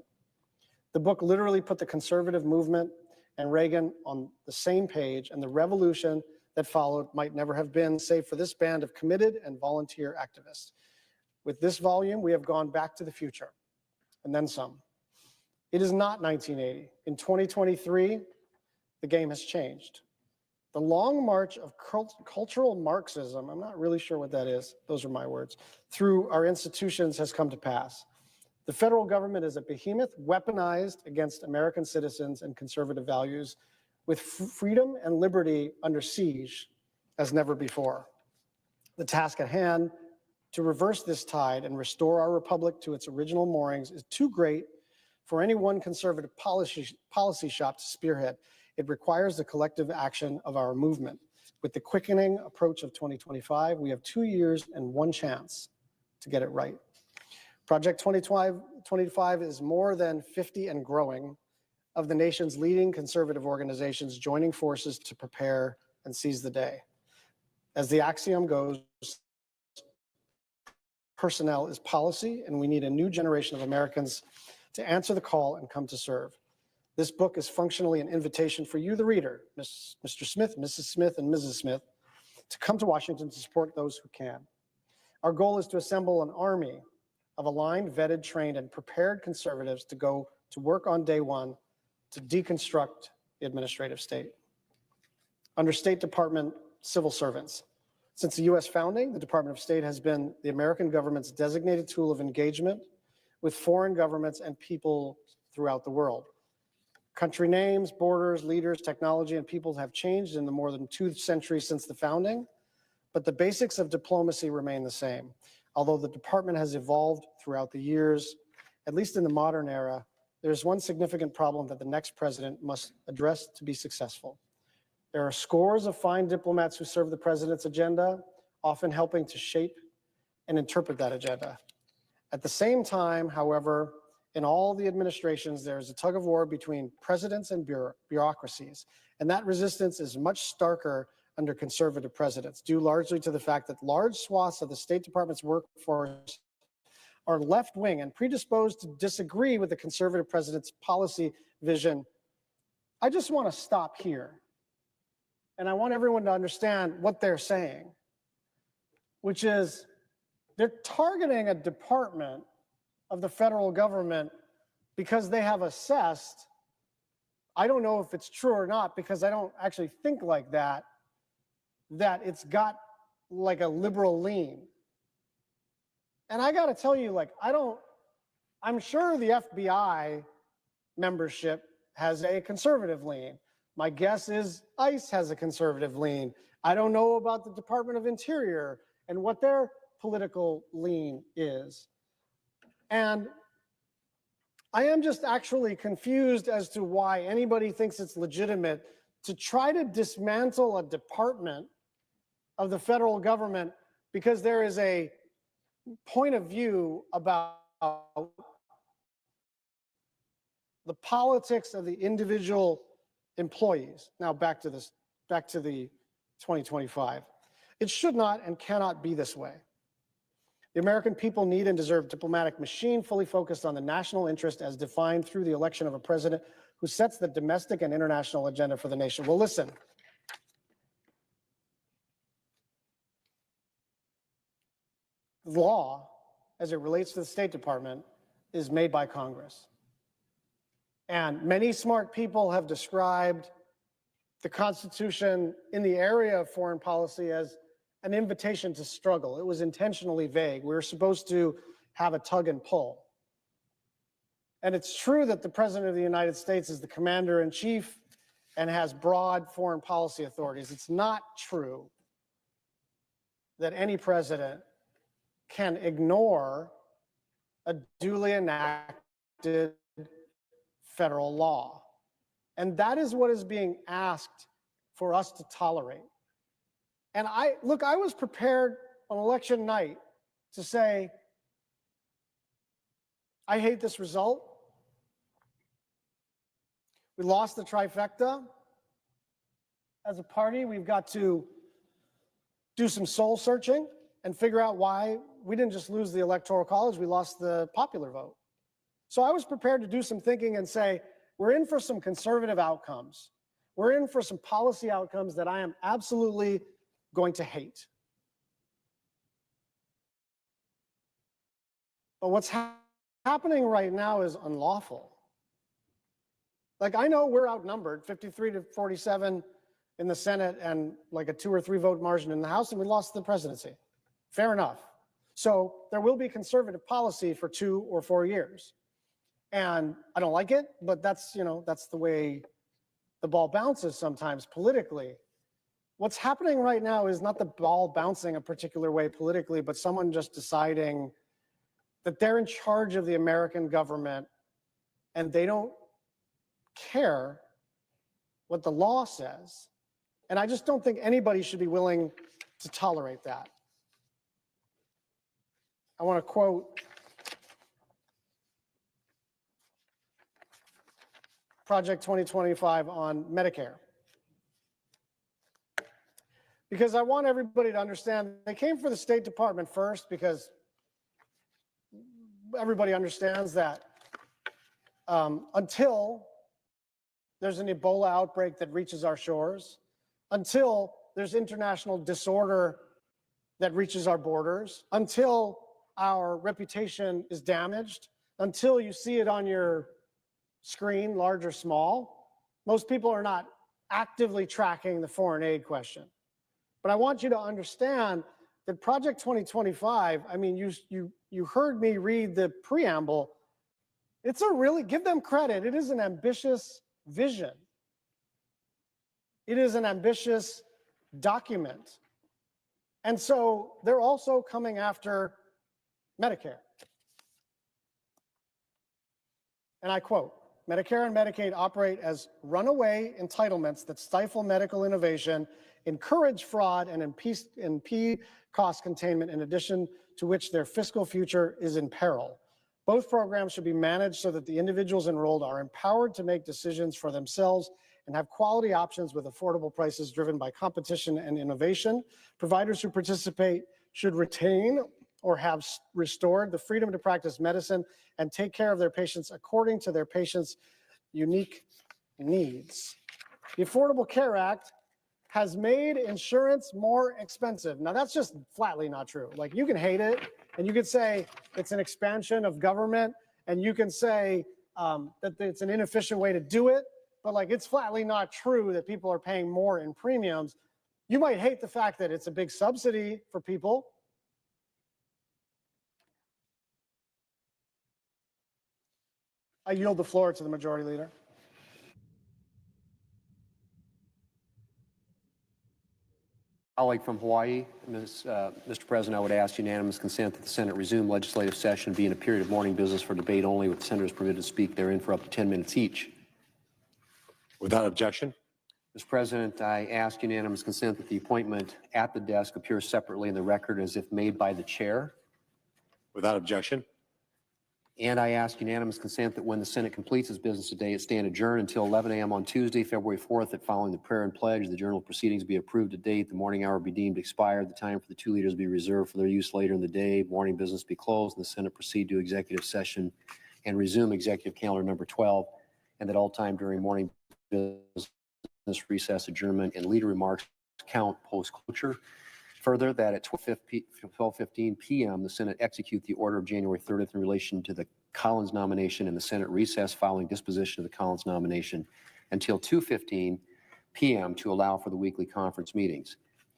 The book literally put the conservative movement and Reagan on the same page, and the revolution that followed might never have been, save for this band of committed and volunteer activists. With this volume, we have gone back to the future, and then some. It is not 1980. In 2023, the game has changed. The long march of cultural Marxism, I'm not really sure what that is, those are my words, through our institutions has come to pass. The federal government is a behemoth weaponized against American citizens and conservative values, with freedom and liberty under siege as never before. The task at hand to reverse this tide and restore our republic to its original moorings is too great for any one conservative policy shop to spearhead. It requires the collective action of our movement. With the quickening approach of 2025, we have 2 years and one chance to get it right. Project 2025 is more than 50 and growing of the nation's leading conservative organizations joining forces to prepare and seize the day. As the axiom goes, personnel is policy, and we need a new generation of Americans to answer the call and come to serve. This book is functionally an invitation for you, the reader, Mr. Smith, Mrs. Smith, and Mrs. Smith, to come to Washington to support those who can. Our goal is to assemble an army of aligned, vetted, trained, and prepared conservatives to go to work on day one to deconstruct the administrative state. Under State Department civil servants, since the U.S. founding, the Department of State has been the American government's designated tool of engagement with foreign governments and people throughout the world. Country names, borders, leaders, technology, and people have changed in the more than 2 centuries since the founding, but the basics of diplomacy remain the same. Although the department has evolved throughout the years, at least in the modern era, there's one significant problem that the next president must address to be successful. There are scores of fine diplomats who serve the president's agenda, often helping to shape and interpret that agenda. At the same time, however, in all the administrations, there is a tug of war between presidents and bureaucracies, and that resistance is much starker under conservative presidents, due largely to the fact that large swaths of the State Department's workforce are left-wing and predisposed to disagree with the conservative president's policy vision. I just want to stop here, and I want everyone to understand what they're saying, which is they're targeting a department of the federal government because they have assessed, I don't know if it's true or not because I don't actually think like that it's got like a liberal lean. And I got to tell you, like, I'm sure the FBI membership has a conservative lean. My guess is ICE has a conservative lean. I don't know about the Department of Interior and what their political lean is. And I am just actually confused as to why anybody thinks it's legitimate to try to dismantle a department of the federal government because there is a point of view about the politics of the individual employees. Now back to the 2025. It should not and cannot be this way. The American people need and deserve a diplomatic machine fully focused on the national interest as defined through the election of a president who sets the domestic and international agenda for the nation. Well, listen. Law, as it relates to the State Department, is made by Congress. And many smart people have described the Constitution in the area of foreign policy as an invitation to struggle. It was intentionally vague. We were supposed to have a tug and pull. And it's true that the President of the United States is the commander-in-chief and has broad foreign policy authorities. It's not true that any president can ignore a duly enacted federal law. And that is what is being asked for us to tolerate. And I was prepared on election night to say, I hate this result. We lost the trifecta. as a party, we've got to do some soul searching and figure out why we didn't just lose the Electoral College, we lost the popular vote. So I was prepared to do some thinking and say, we're in for some conservative outcomes. We're in for some policy outcomes that I am absolutely going to hate. But what's happening right now is unlawful. Like, I know we're outnumbered 53 to 47 in the Senate and like a 2 or 3 vote margin in the House, and we lost the presidency. Fair enough. So there will be conservative policy for 2 or 4 years. And I don't like it, but that's, that's the way the ball bounces sometimes politically. What's happening right now is not the ball bouncing a particular way politically, but someone just deciding that they're in charge of the American government and they don't care what the law says. And I just don't think anybody should be willing to tolerate that. I want to quote Project 2025 on Medicare, because I want everybody to understand they came for the State Department first, because everybody understands that until there's an Ebola outbreak that reaches our shores, until there's international disorder that reaches our borders, until our reputation is damaged, until you see it on your screen, large or small, most people are not actively tracking the foreign aid question. But I want you to understand that Project 2025, I mean, you heard me read the preamble. It's a really, give them credit, it is an ambitious vision. It is an ambitious document. And so they're also coming after Medicare. And I quote, Medicare and Medicaid operate as runaway entitlements that stifle medical innovation, encourage fraud, and impede cost containment, in addition to which their fiscal future is in peril. Both programs should be managed so that the individuals enrolled are empowered to make decisions for themselves and have quality options with affordable prices driven by competition and innovation. Providers who participate should retain or have restored the freedom to practice medicine and take care of their patients according to their patients' unique needs. The Affordable Care Act has made insurance more expensive. Now, that's just flatly not true. Like, you can hate it, and you could say it's an expansion of government, and you can say that it's an inefficient way to do it, but like, it's flatly not true that people are paying more in premiums. You might hate the fact that it's a big subsidy for people. I yield the floor to the Majority Leader. Colleague from Hawaii, Mr. President, I would ask unanimous consent that the Senate resume legislative session, be in a period of morning business for debate only, with senators permitted to speak therein for up to 10 minutes each. Without objection. Mr. President, I ask unanimous consent that the appointment at the desk appear separately in the record as if made by the chair. Without objection. And I ask unanimous consent that when the Senate completes its business today, it stand adjourned until 11 a.m. on Tuesday, February 4th, that following the prayer and pledge, the journal of proceedings be approved to date, the morning hour be deemed expired, the time for the two leaders be reserved for their use later in the day, morning business be closed, and the Senate proceed to executive session and resume executive calendar number 12, and that all time during morning business, recess, adjournment, and leader remarks count post-closure. Further, that at 12:15 p.m., the Senate execute the order of January 30th in relation to the Collins nomination, and the Senate recess following disposition of the Collins nomination until 2:15 p.m. to allow for the weekly conference meetings.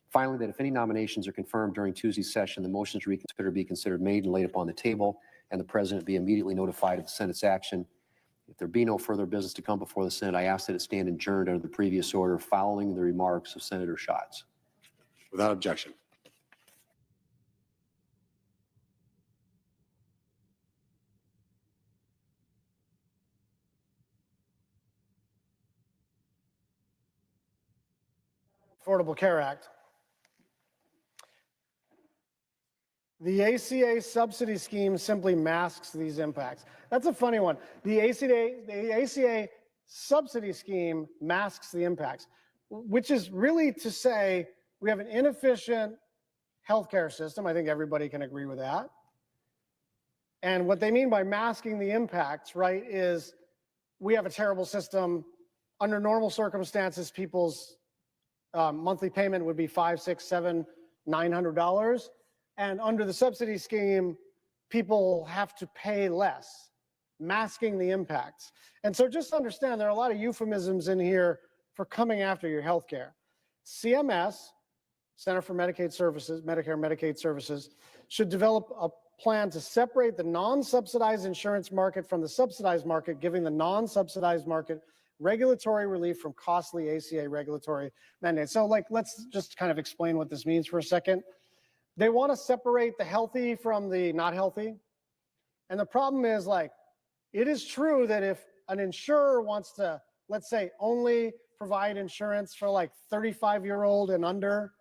Finally, that if any nominations are confirmed during Tuesday's session, the motion to reconsider be considered made and laid upon the table, and the President be immediately notified of the Senate's action. If there be no further business to come before the Senate, I ask that it stand adjourned under the previous order following the remarks of Senator Schatz. Without objection. Affordable Care Act. The ACA subsidy scheme simply masks these impacts. That's a funny one. The ACA subsidy scheme masks the impacts. which is really to say we have an inefficient healthcare system. I think everybody can agree with that. And what they mean by masking the impacts, right, is we have a terrible system. Under normal circumstances, people's monthly payment would be $500, $600, $700, $900. And under the subsidy scheme, people have to pay less, masking the impacts. And so just understand there are a lot of euphemisms in here for coming after your health care. CMS, Center for Medicaid Services, Medicare Medicaid Services, should develop a plan to separate the non-subsidized insurance market from the subsidized market, giving the non-subsidized market regulatory relief from costly ACA regulatory mandates. So let's just kind of explain what this means for a second. They want to separate the healthy from the not healthy. And the problem is, it is true that if an insurer wants to, let's say, only provide insurance for 35-year-old and under,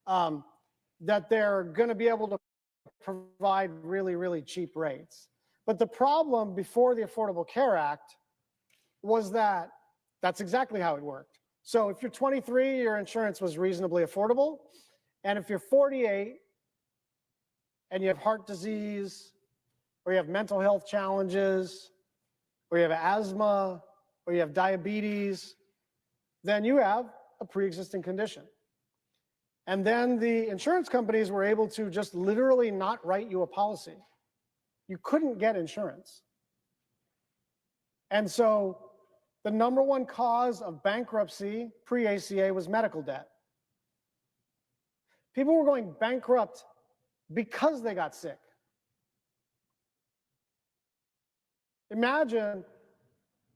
that they're going to be able to provide really, really cheap rates. But the problem before the Affordable Care Act was that that's exactly how it worked. So if you're 23, your insurance was reasonably affordable. And if you're 48 and you have heart disease, or you have mental health challenges, or you have asthma, or you have diabetes, then you have a pre-existing condition. And then the insurance companies were able to just literally not write you a policy. You couldn't get insurance. And so the number one cause of bankruptcy pre-ACA was medical debt. People were going bankrupt because they got sick. Imagine,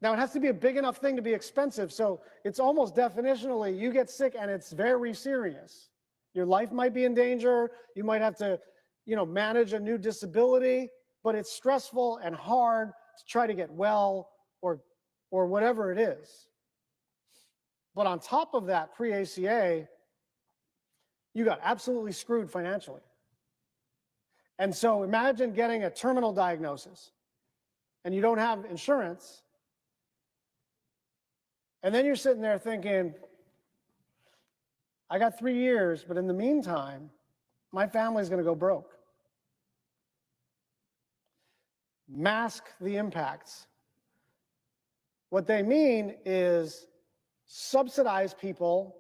now it has to be a big enough thing to be expensive, so it's almost definitionally, you get sick and it's very serious. Your life might be in danger, you might have to, manage a new disability, but it's stressful and hard to try to get well or whatever it is. But on top of that, pre-ACA, you got absolutely screwed financially. And so imagine getting a terminal diagnosis and you don't have insurance. And then you're sitting there thinking, I got 3 years, but in the meantime, my family's going to go broke. Mask the impacts. What they mean is subsidize people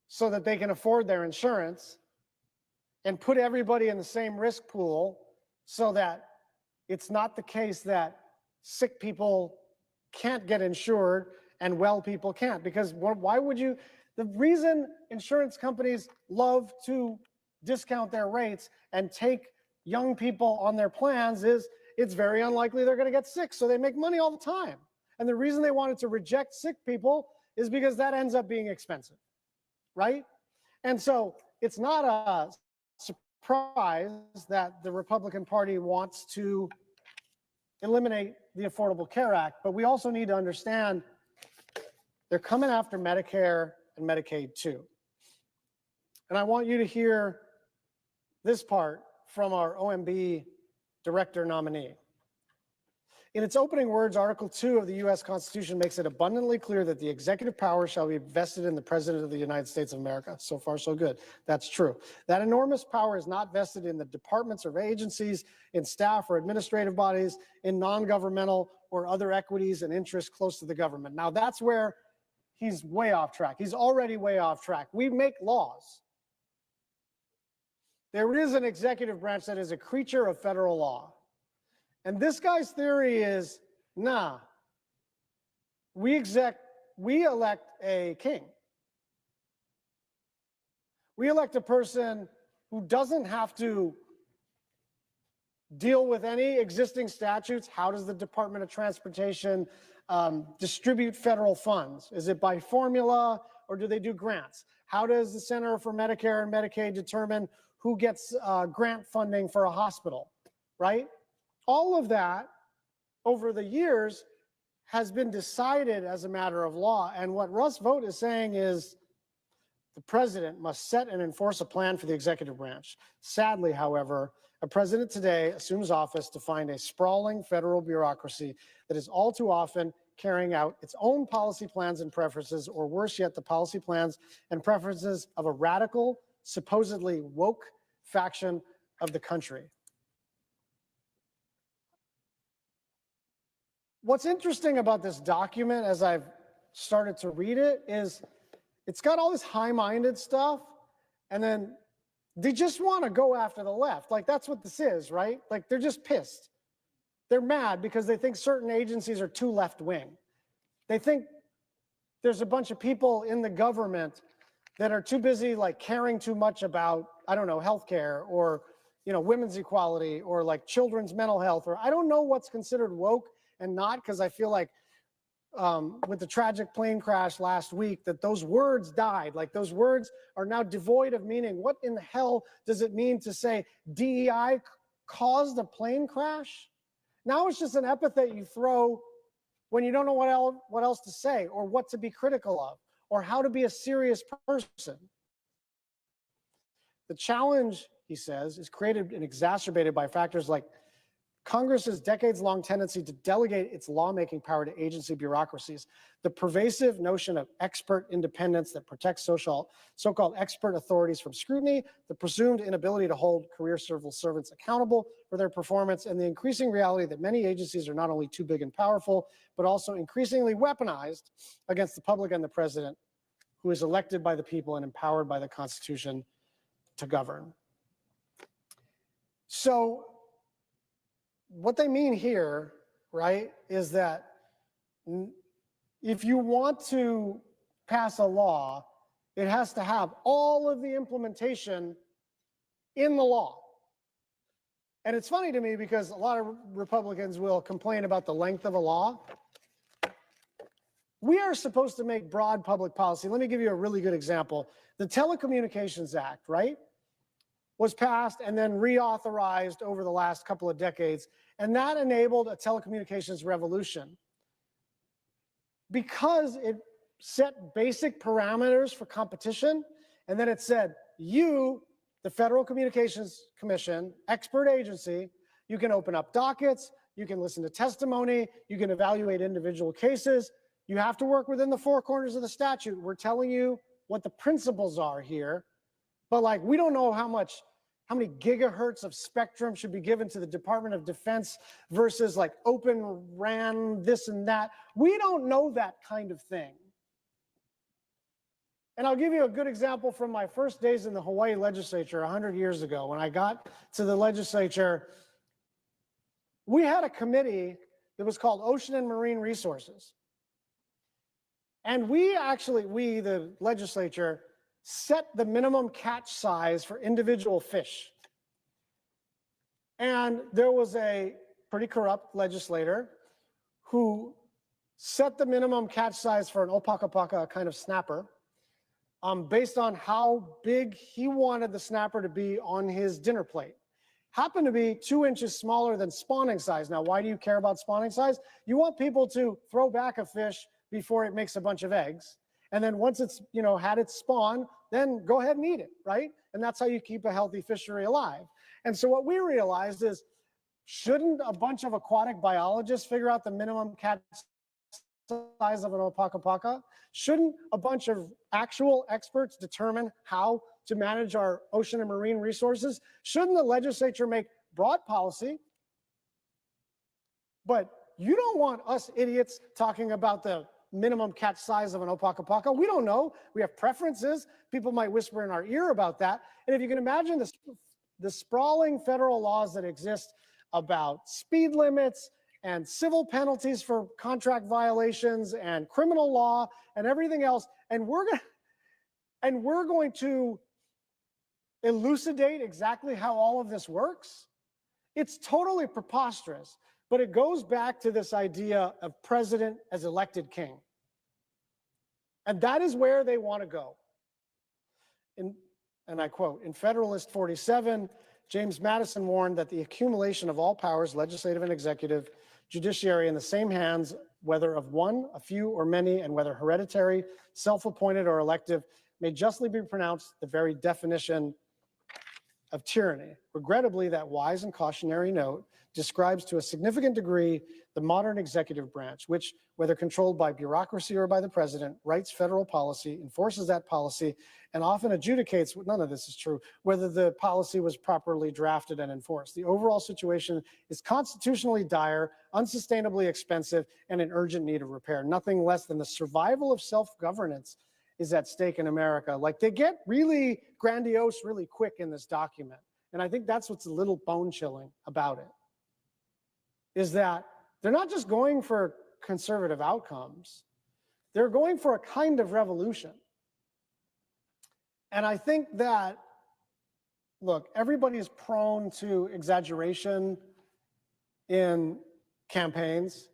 so that they can afford their insurance and put everybody in the same risk pool so that it's not the case that sick people can't get insured and well people can't. Because why would you? The reason insurance companies love to discount their rates and take young people on their plans is it's very unlikely they're going to get sick, so they make money all the time. And the reason they wanted to reject sick people is because that ends up being expensive, right? And so it's not a surprise that the Republican Party wants to eliminate the Affordable Care Act, but we also need to understand they're coming after Medicare and Medicaid too. And I want you to hear this part from our OMB director nominee. In its opening words, Article 2 of the U.S. Constitution makes it abundantly clear that the executive power shall be vested in the President of the United States of America. So far, so good. That's true. That enormous power is not vested in the departments or agencies, in staff or administrative bodies, in non-governmental or other equities and interests close to the government. Now, that's where he's way off track. He's already way off track. We make laws. There is an executive branch that is a creature of federal law. And this guy's theory is, nah, we elect a king. We elect a person who doesn't have to deal with any existing statutes. How does the Department of Transportation distribute federal funds? Is it by formula or do they do grants? How does the Center for Medicare and Medicaid determine who gets grant funding for a hospital, right? All of that over the years has been decided as a matter of law. And what Russ Vought is saying is the president must set and enforce a plan for the executive branch. Sadly, however, a president today assumes office to find a sprawling federal bureaucracy that is all too often carrying out its own policy plans and preferences, or worse yet, the policy plans and preferences of a radical, supposedly woke faction of the country. What's interesting about this document, as I've started to read it, is it's got all this high-minded stuff, and then they just want to go after the left. Like, that's what this is, right? Like, they're just pissed. They're mad because they think certain agencies are too left-wing. They think there's a bunch of people in the government that are too busy, like, caring too much about, I don't know, healthcare, or, you know, women's equality, or like children's mental health, or I don't know what's considered woke and not, because I feel like with the tragic plane crash last week, that those words died. Like, those words are now devoid of meaning. What in the hell does it mean to say DEI caused a plane crash? Now it's just an epithet you throw when you don't know what else to say, or what to be critical of, or how to be a serious person. The challenge, he says, is created and exacerbated by factors like Congress's decades-long tendency to delegate its lawmaking power to agency bureaucracies, the pervasive notion of expert independence that protects so-called expert authorities from scrutiny, the presumed inability to hold career civil servants accountable for their performance, and the increasing reality that many agencies are not only too big and powerful, but also increasingly weaponized against the public and the president, who is elected by the people and empowered by the Constitution to govern. So, what they mean here, right, is that if you want to pass a law, it has to have all of the implementation in the law. And it's funny to me because a lot of Republicans will complain about the length of a law. We are supposed to make broad public policy. Let me give you a really good example. The Telecommunications Act, right, was passed and then reauthorized over the last couple of decades. And that enabled a telecommunications revolution because it set basic parameters for competition. And then it said, you, the Federal Communications Commission, expert agency, you can open up dockets, you can listen to testimony, you can evaluate individual cases. You have to work within the four corners of the statute. We're telling you what the principles are here. But like, we don't know how many gigahertz of spectrum should be given to the Department of Defense versus like open RAN, this and that. We don't know that kind of thing. And I'll give you a good example from my first days in the Hawaii legislature 100 years ago. When I got to the legislature, we had a committee that was called Ocean and Marine Resources. And we, the legislature, set the minimum catch size for individual fish. And there was a pretty corrupt legislator who set the minimum catch size for an opakapaka, kind of snapper, based on how big he wanted the snapper to be on his dinner plate. Happened to be 2 inches smaller than spawning size. Now, why do you care about spawning size? You want people to throw back a fish before it makes a bunch of eggs. And then once it's, had its spawn, then go ahead and eat it, right? And that's how you keep a healthy fishery alive. And so what we realized is, shouldn't a bunch of aquatic biologists figure out the minimum catch size of an opakapaka? Shouldn't a bunch of actual experts determine how to manage our ocean and marine resources? Shouldn't the legislature make broad policy? But you don't want us idiots talking about the minimum catch size of an opakapaka. We don't know. We have preferences. People might whisper in our ear about that. And if you can imagine the sprawling federal laws that exist about speed limits and civil penalties for contract violations and criminal law and everything else, and we're going to elucidate exactly how all of this works, it's totally preposterous. But it goes back to this idea of president as elected king. And that is where they want to go. And I quote, in Federalist 47, James Madison warned that the accumulation of all powers, legislative and executive, judiciary, in the same hands, whether of one, a few, or many, and whether hereditary, self-appointed, or elective, may justly be pronounced the very definition of tyranny. Regrettably, that wise and cautionary note describes to a significant degree the modern executive branch, which, whether controlled by bureaucracy or by the president, writes federal policy, enforces that policy, and often adjudicates, none of this is true, whether the policy was properly drafted and enforced. The overall situation is constitutionally dire, unsustainably expensive, and in urgent need of repair. Nothing less than the survival of self-governance is at stake in America. Like, they get really grandiose really quick in this document. And I think that's what's a little bone chilling about it, is that they're not just going for conservative outcomes, they're going for a kind of revolution. And I think that, look, everybody is prone to exaggeration in campaigns.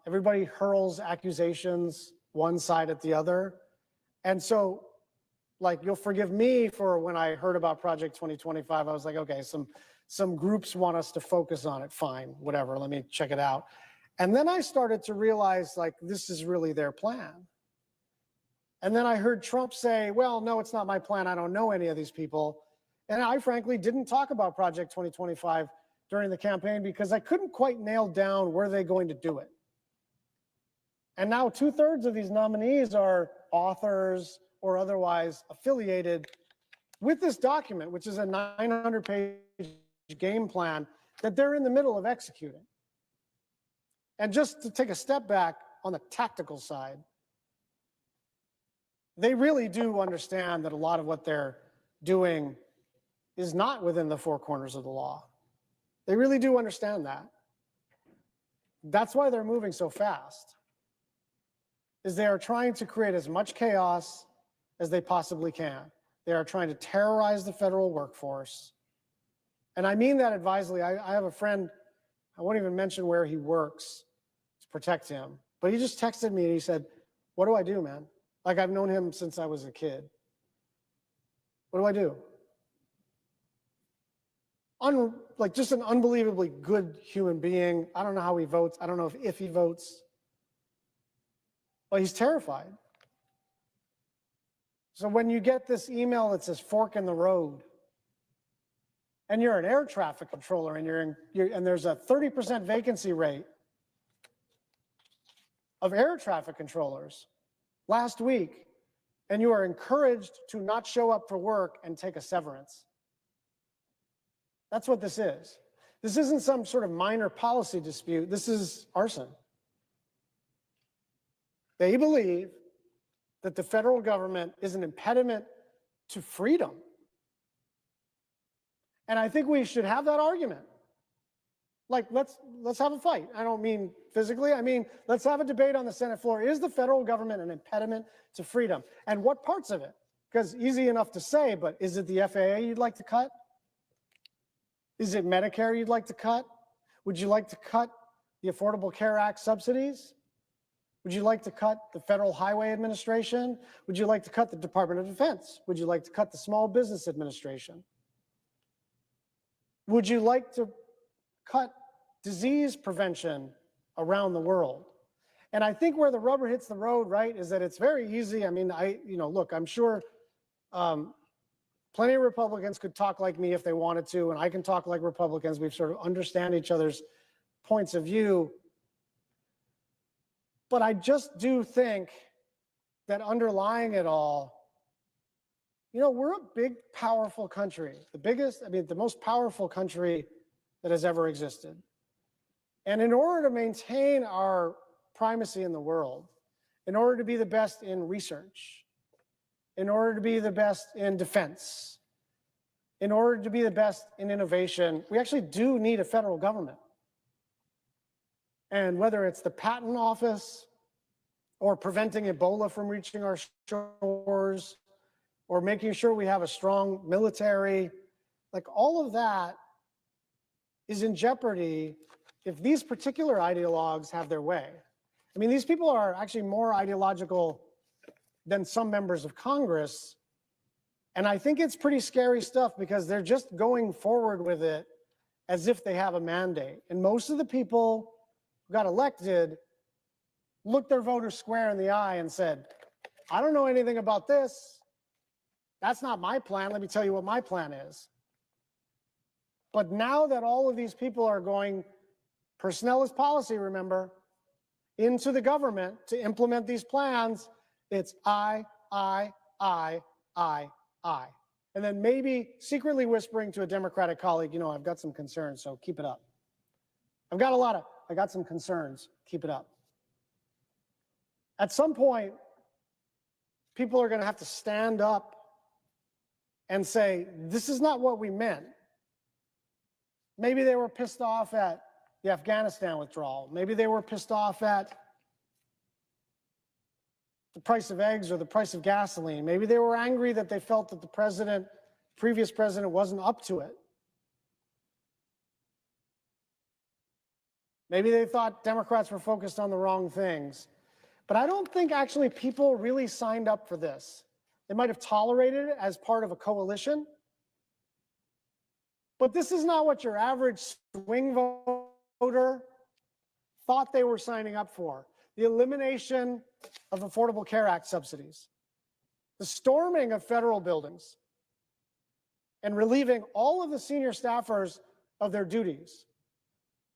Everybody hurls accusations one side at the other. And so, like, you'll forgive me for when I heard about Project 2025, I was like, okay, some groups want us to focus on it. Fine, whatever, let me check it out. And then I started to realize, like, this is really their plan. And then I heard Trump say, well, no, it's not my plan. I don't know any of these people. And I frankly didn't talk about Project 2025 during the campaign because I couldn't quite nail down where they're going to do it. And now 2/3 of these nominees are authors or otherwise affiliated with this document, which is a 900-page game plan that they're in the middle of executing. And just to take a step back on the tactical side, they really do understand that a lot of what they're doing is not within the four corners of the law. They really do understand that. That's why they're moving so fast, is they are trying to create as much chaos as they possibly can. They are trying to terrorize the federal workforce. And I mean that advisedly. I have a friend, I won't even mention where he works to protect him, but he just texted me and he said, what do I do, man? Like, I've known him since I was a kid. What do I do? Like, just an unbelievably good human being. I don't know how he votes. I don't know if he votes. But he's terrified. So when you get this email that says fork in the road, and you're an air traffic controller, and and there's a 30% vacancy rate of air traffic controllers last week, and you are encouraged to not show up for work and take a severance. That's what this is. This isn't some sort of minor policy dispute. This is arson. They believe that the federal government is an impediment to freedom. And I think we should have that argument. Like, let's have a fight. I don't mean physically. I mean, let's have a debate on the Senate floor. Is the federal government an impediment to freedom? And what parts of it? Because easy enough to say, but is it the FAA you'd like to cut? Is it Medicare you'd like to cut? Would you like to cut the Affordable Care Act subsidies? Would you like to cut the Federal Highway Administration? Would you like to cut the Department of Defense? Would you like to cut the Small Business Administration? Would you like to cut disease prevention around the world? And I think where the rubber hits the road, right, is that it's very easy. I mean, look, I'm sure plenty of Republicans could talk like me if they wanted to, and I can talk like Republicans. We sort of understand each other's points of view. But I just do think that underlying it all, we're a big, powerful country. The most powerful country that has ever existed. And in order to maintain our primacy in the world, in order to be the best in research, in order to be the best in defense, in order to be the best in innovation, we actually do need a federal government. And whether it's the patent office or preventing Ebola from reaching our shores or making sure we have a strong military, like all of that is in jeopardy if these particular ideologues have their way. I mean, these people are actually more ideological than some members of Congress. And I think it's pretty scary stuff because they're just going forward with it as if they have a mandate. And most of the people who got elected looked their voters square in the eye and said, I don't know anything about this. That's not my plan. Let me tell you what my plan is. But now that all of these people are going, personnel is policy, remember, into the government to implement these plans, it's I. And then maybe secretly whispering to a Democratic colleague, you know, I've got some concerns, so keep it up. I got some concerns, keep it up. At some point, people are going to have to stand up and say, this is not what we meant. Maybe they were pissed off at the Afghanistan withdrawal. Maybe they were pissed off at the price of eggs or the price of gasoline. Maybe they were angry that they felt that the previous president wasn't up to it. Maybe they thought Democrats were focused on the wrong things. But I don't think actually people really signed up for this. They might have tolerated it as part of a coalition. But this is not what your average swing voter thought they were signing up for. The elimination of Affordable Care Act subsidies, the storming of federal buildings, and relieving all of the senior staffers of their duties,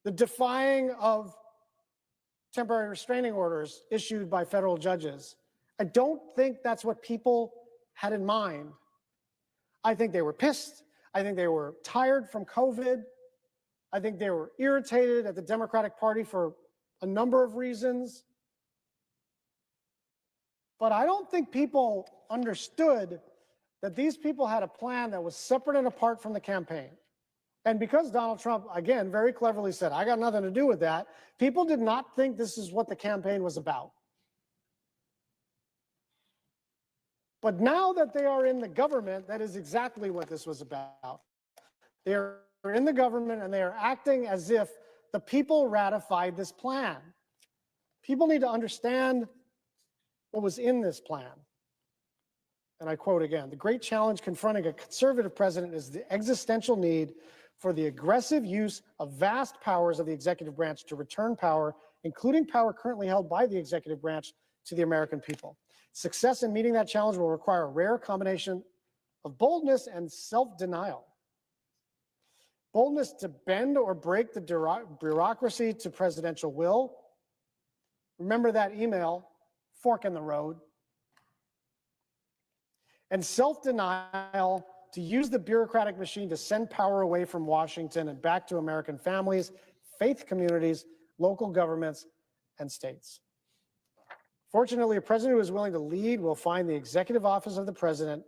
the defying of temporary restraining orders issued by federal judges. I don't think that's what people had in mind. I think they were pissed. I think they were tired from COVID. I think they were irritated at the Democratic Party for a number of reasons. But I don't think people understood that these people had a plan that was separate and apart from the campaign. And because Donald Trump, again, very cleverly said, I got nothing to do with that, people did not think this is what the campaign was about. But now that they are in the government, that is exactly what this was about. They are in the government and they are acting as if the people ratified this plan. People need to understand what was in this plan. And I quote again, the great challenge confronting a conservative president is the existential need for the aggressive use of vast powers of the executive branch to return power, including power currently held by the executive branch, to the American people. Success in meeting that challenge will require a rare combination of boldness and self-denial. Boldness to bend or break the bureaucracy to presidential will. Remember that email, fork in the road. And self-denial to use the bureaucratic machine to send power away from Washington and back to American families, faith communities, local governments, and states. Fortunately, a president who is willing to lead will find the executive office of the president,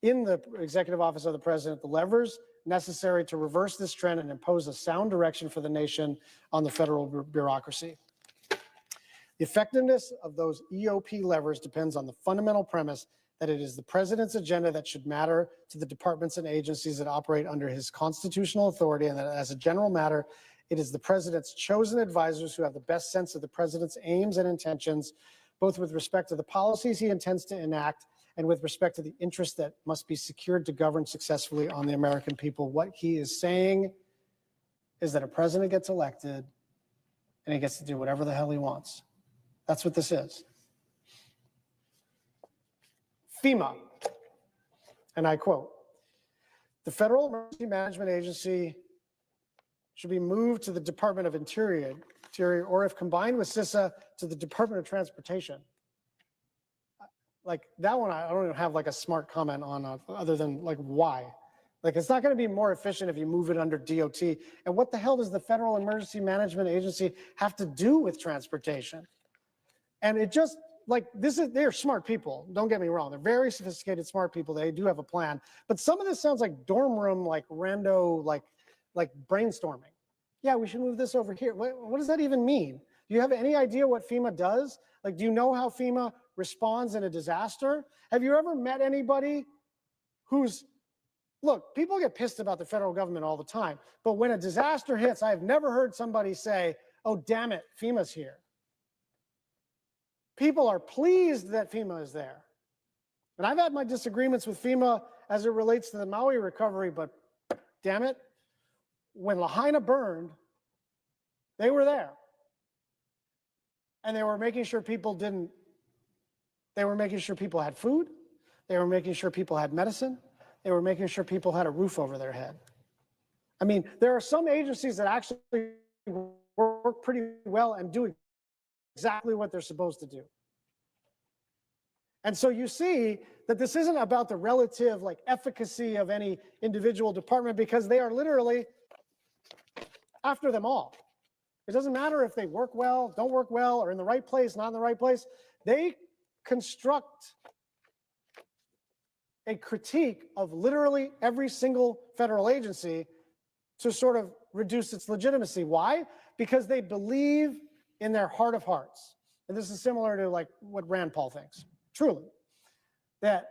in the executive office of the president, the levers necessary to reverse this trend and impose a sound direction for the nation on the federal bureaucracy. The effectiveness of those EOP levers depends on the fundamental premise that it is the president's agenda that should matter to the departments and agencies that operate under his constitutional authority, and that as a general matter, it is the president's chosen advisors who have the best sense of the president's aims and intentions, both with respect to the policies he intends to enact and with respect to the interests that must be secured to govern successfully on the American people. What he is saying is that a president gets elected and he gets to do whatever the hell he wants. That's what this is. FEMA, and I quote, the Federal Emergency Management Agency should be moved to the Department of Interior, or if combined with CISA, to the Department of Transportation. Like that one, I don't even have like a smart comment on other than like why. Like it's not going to be more efficient if you move it under DOT. And what the hell does the Federal Emergency Management Agency have to do with transportation? And it just, like they're smart people, don't get me wrong. They're very sophisticated, smart people. They do have a plan. But some of this sounds like dorm room, like rando, like brainstorming. Yeah, we should move this over here. What does that even mean? Do you have any idea what FEMA does? Like, do you know how FEMA responds in a disaster? Have you ever met anybody who's, look, people get pissed about the federal government all the time, but when a disaster hits, I've never heard somebody say, oh, damn it, FEMA's here. People are pleased that FEMA is there. And I've had my disagreements with FEMA as it relates to the Maui recovery, but damn it, when Lahaina burned, they were there. And they were making sure people had food. They were making sure people had medicine. They were making sure people had a roof over their head. I mean, there are some agencies that actually work pretty well and do exactly what they're supposed to do. And so you see that this isn't about the relative like efficacy of any individual department, because they are literally after them all. It doesn't matter if they work well, don't work well, or in the right place, not in the right place. They construct a critique of literally every single federal agency to sort of reduce its legitimacy. Why? Because they believe in their heart of hearts. And this is similar to like what Rand Paul thinks, truly, that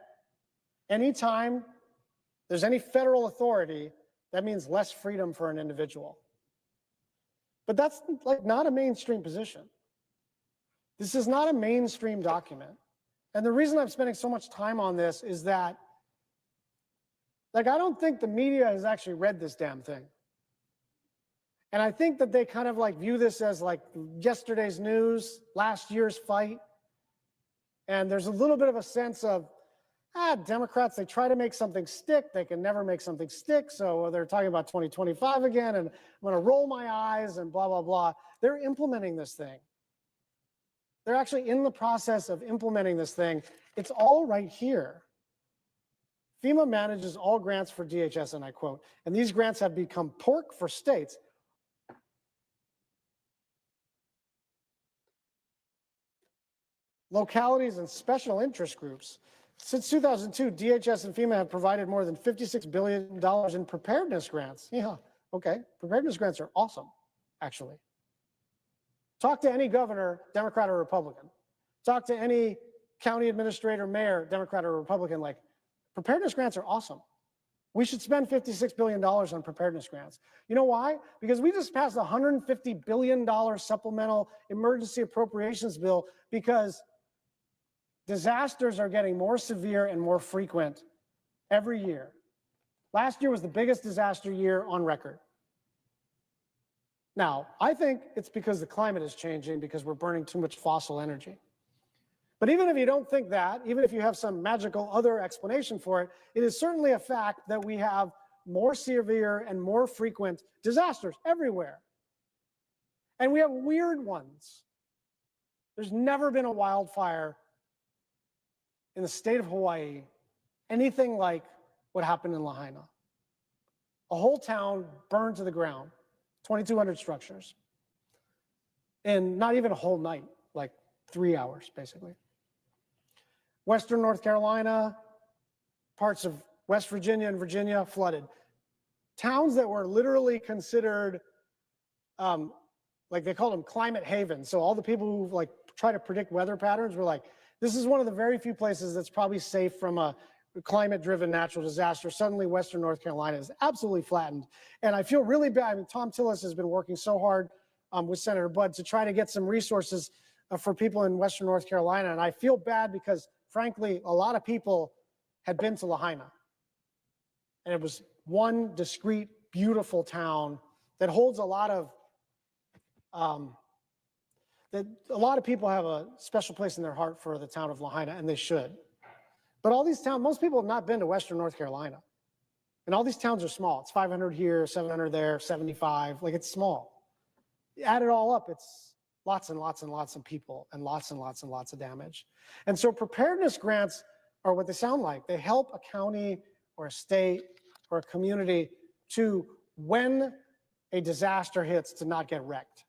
anytime there's any federal authority, that means less freedom for an individual. But that's like not a mainstream position. This is not a mainstream document. And the reason I'm spending so much time on this is that, like, I don't think the media has actually read this damn thing. And I think that they kind of like view this as like yesterday's news, last year's fight. And there's a little bit of a sense of, Democrats, they try to make something stick. They can never make something stick. So they're talking about 2025 again, and I'm going to roll my eyes and blah, blah, blah. They're implementing this thing. They're actually in the process of implementing this thing. It's all right here. FEMA manages all grants for DHS, and I quote, and these grants have become pork for states. Localities and special interest groups. Since 2002, DHS and FEMA have provided more than $56 billion in preparedness grants. Yeah, okay. Preparedness grants are awesome, actually. Talk to any governor, Democrat or Republican. Talk to any county administrator, mayor, Democrat or Republican, like, preparedness grants are awesome. We should spend $56 billion on preparedness grants. You know why? Because we just passed a $150 billion supplemental emergency appropriations bill because disasters are getting more severe and more frequent every year. Last year was the biggest disaster year on record. Now, I think it's because the climate is changing because we're burning too much fossil energy. But even if you don't think that, even if you have some magical other explanation for it, it is certainly a fact that we have more severe and more frequent disasters everywhere. And we have weird ones. There's never been a wildfire in the state of Hawaii, anything like what happened in Lahaina. A whole town burned to the ground, 2,200 structures, and not even a whole night, like 3 hours, basically. Western North Carolina, parts of West Virginia and Virginia flooded. Towns that were literally considered, like they called them climate havens. So all the people who like try to predict weather patterns were like, this is one of the very few places that's probably safe from a climate-driven natural disaster. Suddenly, Western North Carolina is absolutely flattened. And I feel really bad. I mean, Tom Tillis has been working so hard with Senator Budd to try to get some resources for people in Western North Carolina. And I feel bad because, frankly, a lot of people had been to Lahaina. And it was one discrete, beautiful town that holds a lot of, that a lot of people have a special place in their heart for the town of Lahaina, and they should. But all these towns, most people have not been to Western North Carolina. And all these towns are small. It's 500 here, 700 there, 75, like it's small. You add it all up, it's lots and lots and lots of people and lots and lots and lots of damage. And so preparedness grants are what they sound like. They help a county or a state or a community to, when a disaster hits, to not get wrecked,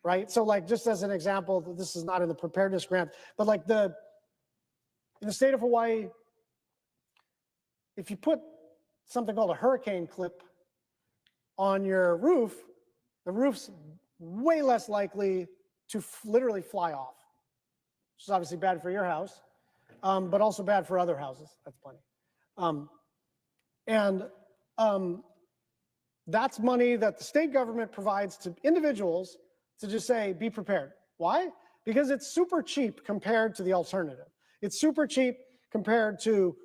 right? So like, just as an example, this is not in the preparedness grant, but like in the state of Hawaii, if you put something called a hurricane clip on your roof, the roof's way less likely to literally fly off, which is obviously bad for your house, but also bad for other houses. That's plenty. That's money that the state government provides to individuals to just say, be prepared. Why? Because it's super cheap compared to the alternative. It's super cheap compared to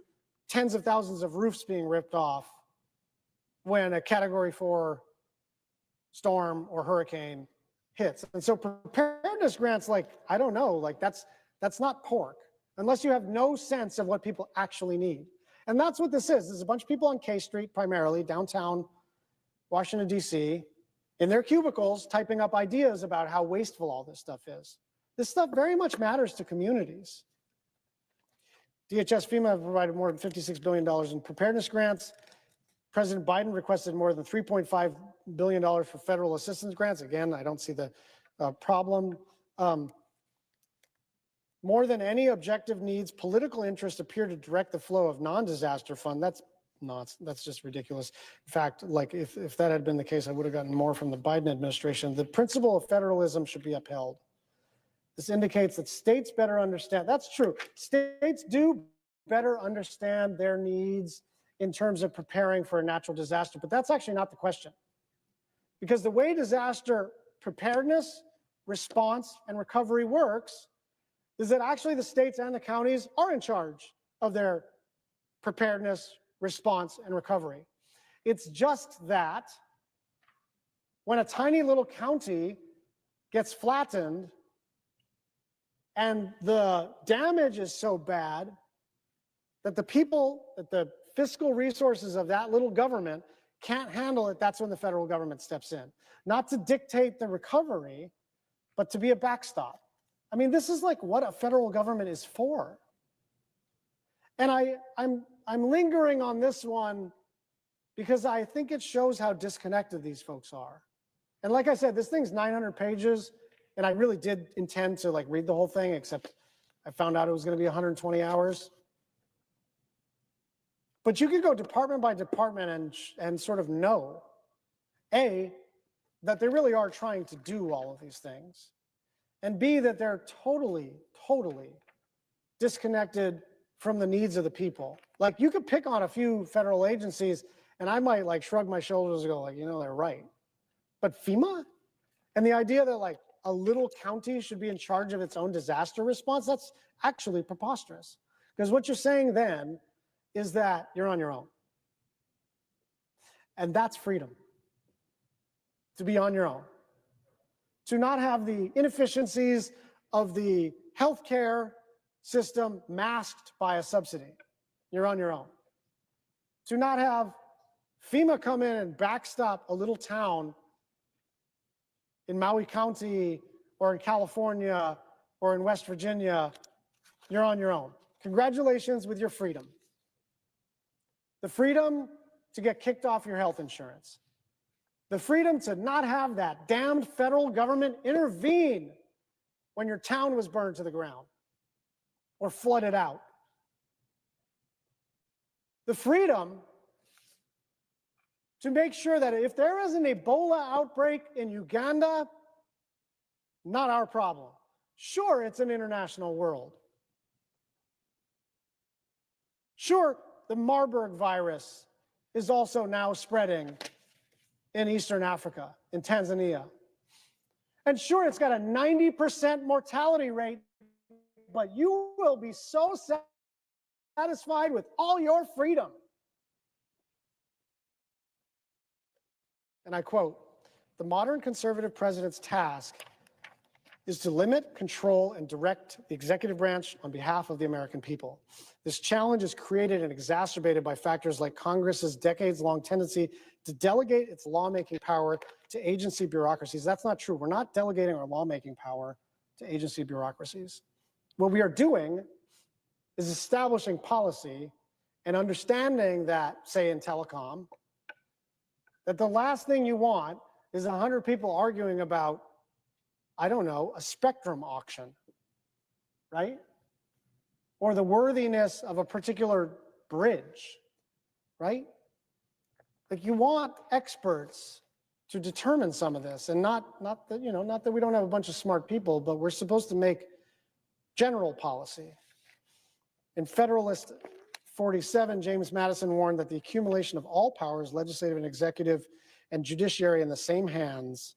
tens of thousands of roofs being ripped off when a Category 4 storm or hurricane hits. And so preparedness grants, like, I don't know, like that's not pork. unless you have no sense of what people actually need. And that's what this is. There's a bunch of people on K Street, primarily downtown Washington, D.C., in their cubicles typing up ideas about how wasteful all this stuff is. This stuff very much matters to communities. DHS FEMA have provided more than $56 billion in preparedness grants. President Biden requested more than $3.5 billion for federal assistance grants. Again, I don't see the problem. More than any objective needs, political interest appear to direct the flow of non-disaster fund. That's just ridiculous. In fact, like if that had been the case, I would have gotten more from the Biden administration. The principle of federalism should be upheld. This indicates that states better understand. That's true. States do better understand their needs in terms of preparing for a natural disaster, but that's actually not the question. Because the way disaster preparedness, response, and recovery works is that actually the states and the counties are in charge of their preparedness, response, and recovery. It's just that when a tiny little county gets flattened and the damage is so bad that the fiscal resources of that little government can't handle it, that's when the federal government steps in. Not to dictate the recovery, but to be a backstop. I mean, this is like what a federal government is for. And I'm lingering on this one because I think it shows how disconnected these folks are. And like I said, this thing's 900 pages, and I really did intend to like read the whole thing, except I found out it was going to be 120 hours. But you could go department by department and sort of know, A, that they really are trying to do all of these things, and B, that they're totally disconnected from the needs of the people. Like you could pick on a few federal agencies and I might like shrug my shoulders and go like, you know, they're right. But FEMA and the idea that like a little county should be in charge of its own disaster response, that's actually preposterous. Because what you're saying then is that you're on your own. And that's freedom, to be on your own. To not have the inefficiencies of the healthcare system masked by a subsidy. You're on your own. To not have FEMA come in and backstop a little town in Maui County or in California or in West Virginia, you're on your own. Congratulations with your freedom. The freedom to get kicked off your health insurance. The freedom to not have that damned federal government intervene when your town was burned to the ground or flooded out. The freedom to make sure that if there is an Ebola outbreak in Uganda, not our problem. Sure, it's an international world. Sure, the Marburg virus is also now spreading in Eastern Africa, in Tanzania. And sure, it's got a 90% mortality rate, but you will be so satisfied with all your freedom. And I quote, "The modern conservative president's task is to limit, control, and direct the executive branch on behalf of the American people. This challenge is created and exacerbated by factors like Congress's decades-long tendency to delegate its lawmaking power to agency bureaucracies." That's not true. We're not delegating our lawmaking power to agency bureaucracies. What we are doing is establishing policy and understanding that, say in telecom, that the last thing you want is 100 people arguing about, I don't know, a spectrum auction, right? Or the worthiness of a particular bridge, right? Like you want experts to determine some of this, and not that we don't have a bunch of smart people, but we're supposed to make general policy. In Federalist 47, James Madison warned that the accumulation of all powers, legislative and executive and judiciary, in the same hands,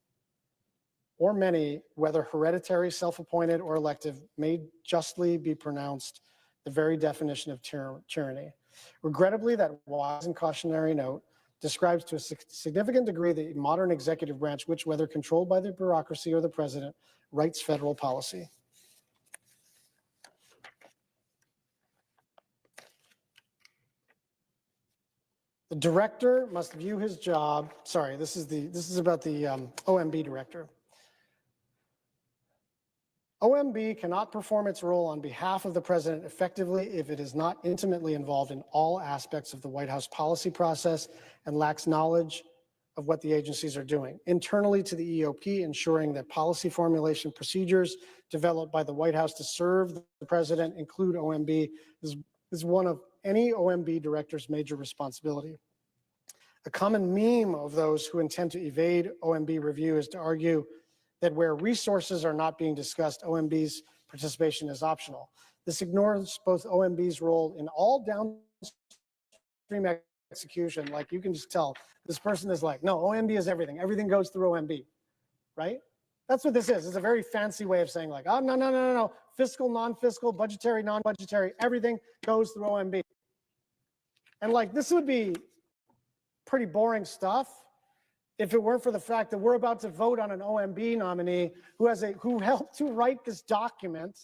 or many, whether hereditary, self-appointed, or elective, may justly be pronounced the very definition of tyranny. Regrettably, that wise and cautionary note describes to a significant degree the modern executive branch, which, whether controlled by the bureaucracy or the president, writes federal policy. The director must view his job, sorry, this is about the OMB director. OMB cannot perform its role on behalf of the president effectively if it is not intimately involved in all aspects of the White House policy process and lacks knowledge of what the agencies are doing. Internally to the EOP, ensuring that policy formulation procedures developed by the White House to serve the president include OMB is one of any OMB director's major responsibility. A common meme of those who intend to evade OMB review is to argue that where resources are not being discussed, OMB's participation is optional. This ignores both OMB's role in all downstream execution. Like, you can just tell this person is like, no, OMB is everything. Everything goes through OMB, right? That's what this is. It's a very fancy way of saying like, oh, no. Fiscal, non-fiscal, budgetary, non-budgetary, everything goes through OMB. And like, this would be pretty boring stuff if it weren't for the fact that we're about to vote on an OMB nominee who helped to write this document,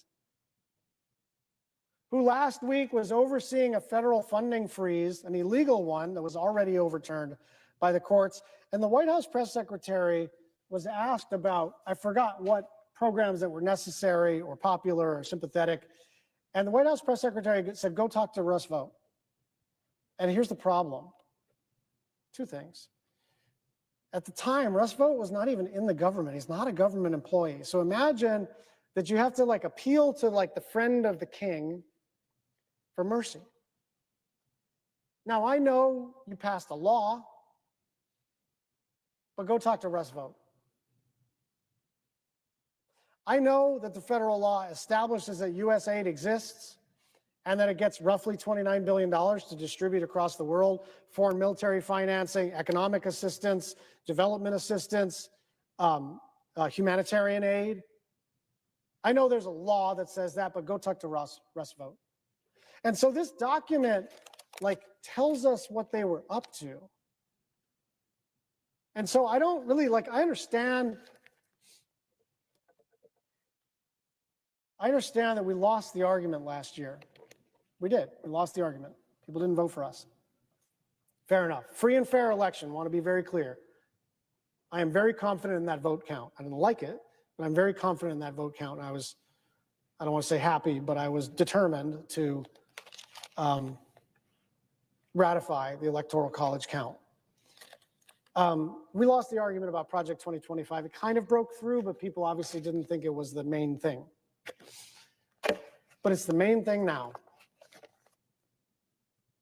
who last week was overseeing a federal funding freeze, an illegal one that was already overturned by the courts. And the White House press secretary was asked about, I forgot what programs that were necessary or popular or sympathetic. And the White House press secretary said, go talk to Russ Vought. And here's the problem. Two things. At the time, Russ Vought was not even in the government. He's not a government employee. So imagine that you have to like appeal to like the friend of the king for mercy. Now, I know you passed a law, but go talk to Russ Vought. I know that the federal law establishes that USAID exists and that it gets roughly $29 billion to distribute across the world: foreign military financing, economic assistance, development assistance, humanitarian aid. I know there's a law that says that, but go talk to Russ Vought. And so this document like tells us what they were up to. And so I don't really like, I understand that we lost the argument last year. We did. We lost the argument. People didn't vote for us. Fair enough. Free and fair election. Want to be very clear. I am very confident in that vote count. I didn't like it, but I'm very confident in that vote count. And I don't want to say happy, but I was determined to ratify the Electoral College count. We lost the argument about Project 2025. It kind of broke through, but people obviously didn't think it was the main thing. But it's the main thing now.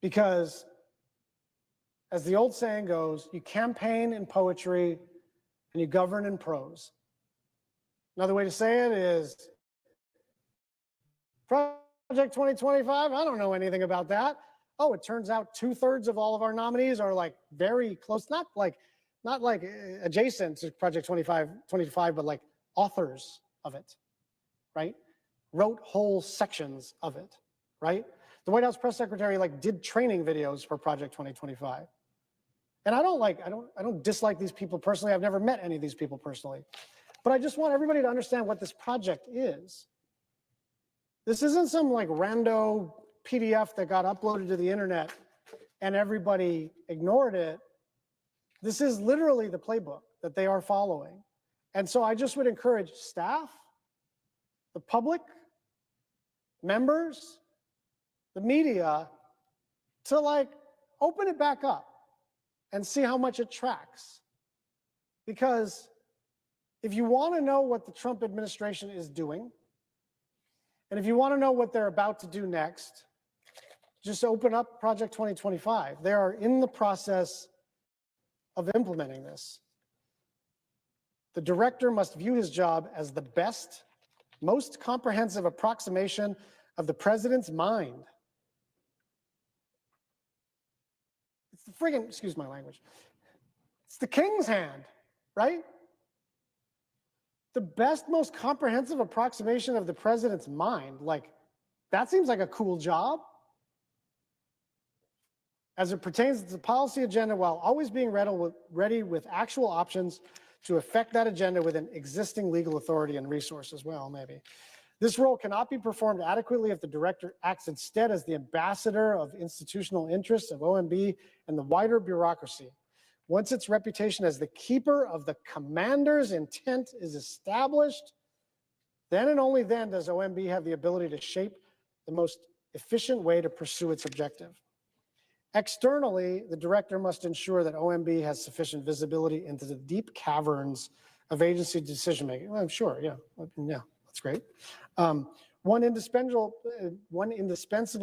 Because, as the old saying goes, you campaign in poetry and you govern in prose. Another way to say it is, Project 2025, I don't know anything about that. Oh, it turns out 2/3 of all of our nominees are like very close, not like adjacent to Project 2025, but like authors of it, right? Wrote whole sections of it, right? The White House press secretary like did training videos for Project 2025. And I don't dislike these people personally. I've never met any of these people personally. But I just want everybody to understand what this project is. This isn't some like rando PDF that got uploaded to the internet and everybody ignored it. This is literally the playbook that they are following. And so I just would encourage staff, the public, members, the media to like open it back up and see how much it tracks. Because if you want to know what the Trump administration is doing, and if you want to know what they're about to do next, just open up Project 2025. They are in the process of implementing this. The director must view his job as the best, most comprehensive approximation of the president's mind. It's the friggin', excuse my language, it's the king's hand, right? The best, most comprehensive approximation of the president's mind. Like, that seems like a cool job. As it pertains to the policy agenda, while always being ready with actual options to affect that agenda within existing legal authority and resources. Well, maybe. This role cannot be performed adequately if the director acts instead as the ambassador of institutional interests of OMB and the wider bureaucracy. Once its reputation as the keeper of the commander's intent is established, then and only then does OMB have the ability to shape the most efficient way to pursue its objective. Externally, the director must ensure that OMB has sufficient visibility into the deep caverns of agency decision-making. Well, I'm sure, yeah, that's great. One indispensable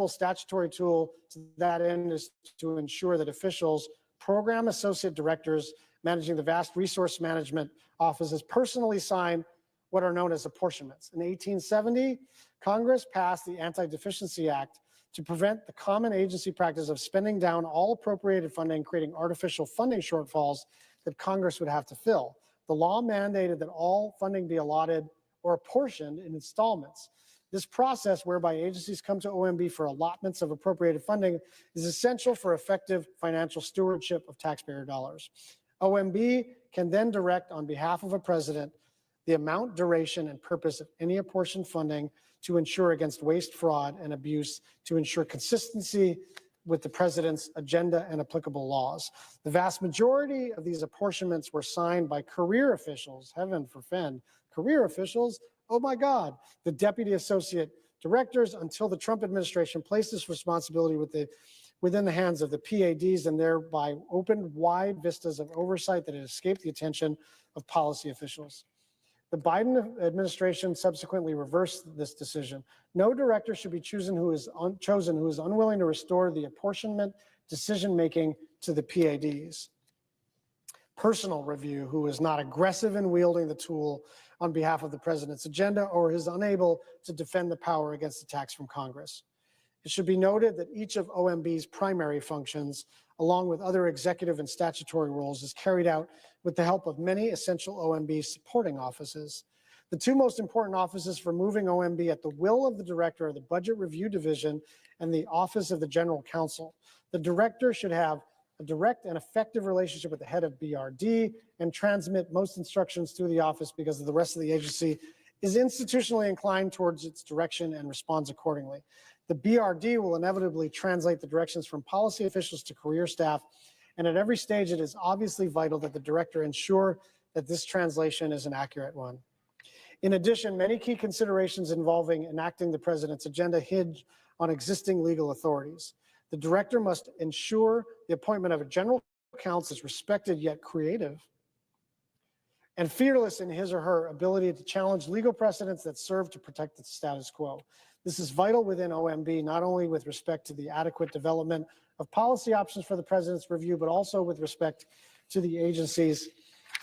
statutory tool to that end is to ensure that officials, program associate directors managing the vast resource management offices personally sign what are known as apportionments. In 1870, Congress passed the Anti-Deficiency Act to prevent the common agency practice of spending down all appropriated funding, creating artificial funding shortfalls that Congress would have to fill. The law mandated that all funding be allotted or apportioned in installments. This process, whereby agencies come to OMB for allotments of appropriated funding, is essential for effective financial stewardship of taxpayer dollars. OMB can then direct on behalf of a president the amount, duration, and purpose of any apportioned funding to ensure against waste, fraud, and abuse, to ensure consistency with the president's agenda and applicable laws. The vast majority of these apportionments were signed by career officials, heaven forfend, career officials, oh my God, the deputy associate directors, until the Trump administration placed this responsibility within the hands of the PADs and thereby opened wide vistas of oversight that had escaped the attention of policy officials. The Biden administration subsequently reversed this decision. No director should be chosen who is unwilling to restore the apportionment decision-making to the PADs. Personal review, who is not aggressive in wielding the tool on behalf of the president's agenda or is unable to defend the power against attacks from Congress. It should be noted that each of OMB's primary functions, along with other executive and statutory roles, is carried out with the help of many essential OMB supporting offices. The two most important offices for moving OMB at the will of the director are the Budget Review Division and the Office of the General Counsel. The director should have a direct and effective relationship with the head of BRD and transmit most instructions through the office because the rest of the agency is institutionally inclined towards its direction and responds accordingly. The BRD will inevitably translate the directions from policy officials to career staff, and at every stage it is obviously vital that the director ensure that this translation is an accurate one. In addition, many key considerations involving enacting the president's agenda hinge on existing legal authorities. The director must ensure the appointment of a general counsel is respected yet creative and fearless in his or her ability to challenge legal precedents that serve to protect the status quo. This is vital within OMB, not only with respect to the adequate development of policy options for the president's review, but also with respect to the agencies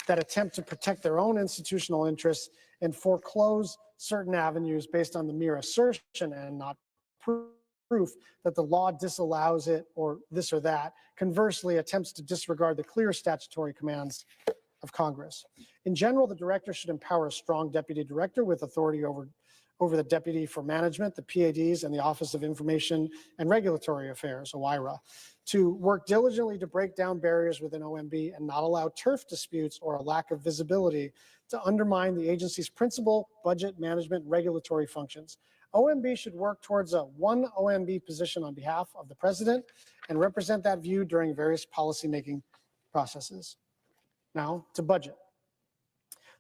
that attempt to protect their own institutional interests and foreclose certain avenues based on the mere assertion and not proof that the law disallows it or this or that. Conversely, attempts to disregard the clear statutory commands of Congress. In general, the director should empower a strong deputy director with authority over the Deputy for Management, the PADs, and the Office of Information and Regulatory Affairs, OIRA, to work diligently to break down barriers within OMB and not allow turf disputes or a lack of visibility to undermine the agency's principal budget management regulatory functions. OMB should work towards a one OMB position on behalf of the president and represent that view during various policymaking processes. Now to budget.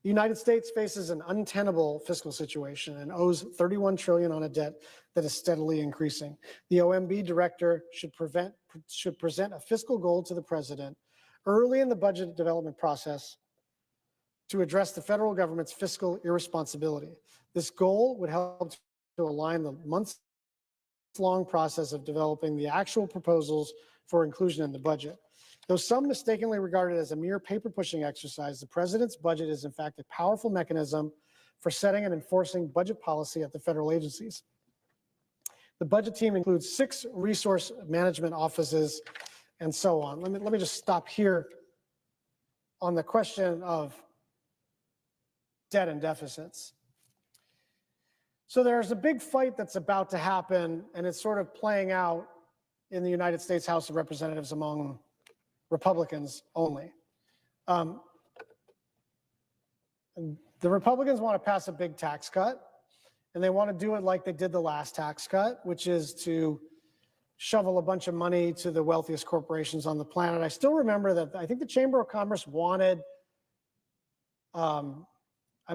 The United States faces an untenable fiscal situation and owes $31 trillion on a debt that is steadily increasing. The OMB director should present a fiscal goal to the president early in the budget development process to address the federal government's fiscal irresponsibility. This goal would help to align the months-long process of developing the actual proposals for inclusion in the budget. Though some mistakenly regard it as a mere paper-pushing exercise, the president's budget is in fact a powerful mechanism for setting and enforcing budget policy at the federal agencies. The budget team includes 6 resource management offices and so on. Let me just stop here on the question of debt and deficits. So there's a big fight that's about to happen, and it's sort of playing out in the United States House of Representatives among Republicans only. The Republicans want to pass a big tax cut, and they want to do it like they did the last tax cut, which is to shovel a bunch of money to the wealthiest corporations on the planet. I still remember that I think the Chamber of Commerce wanted, I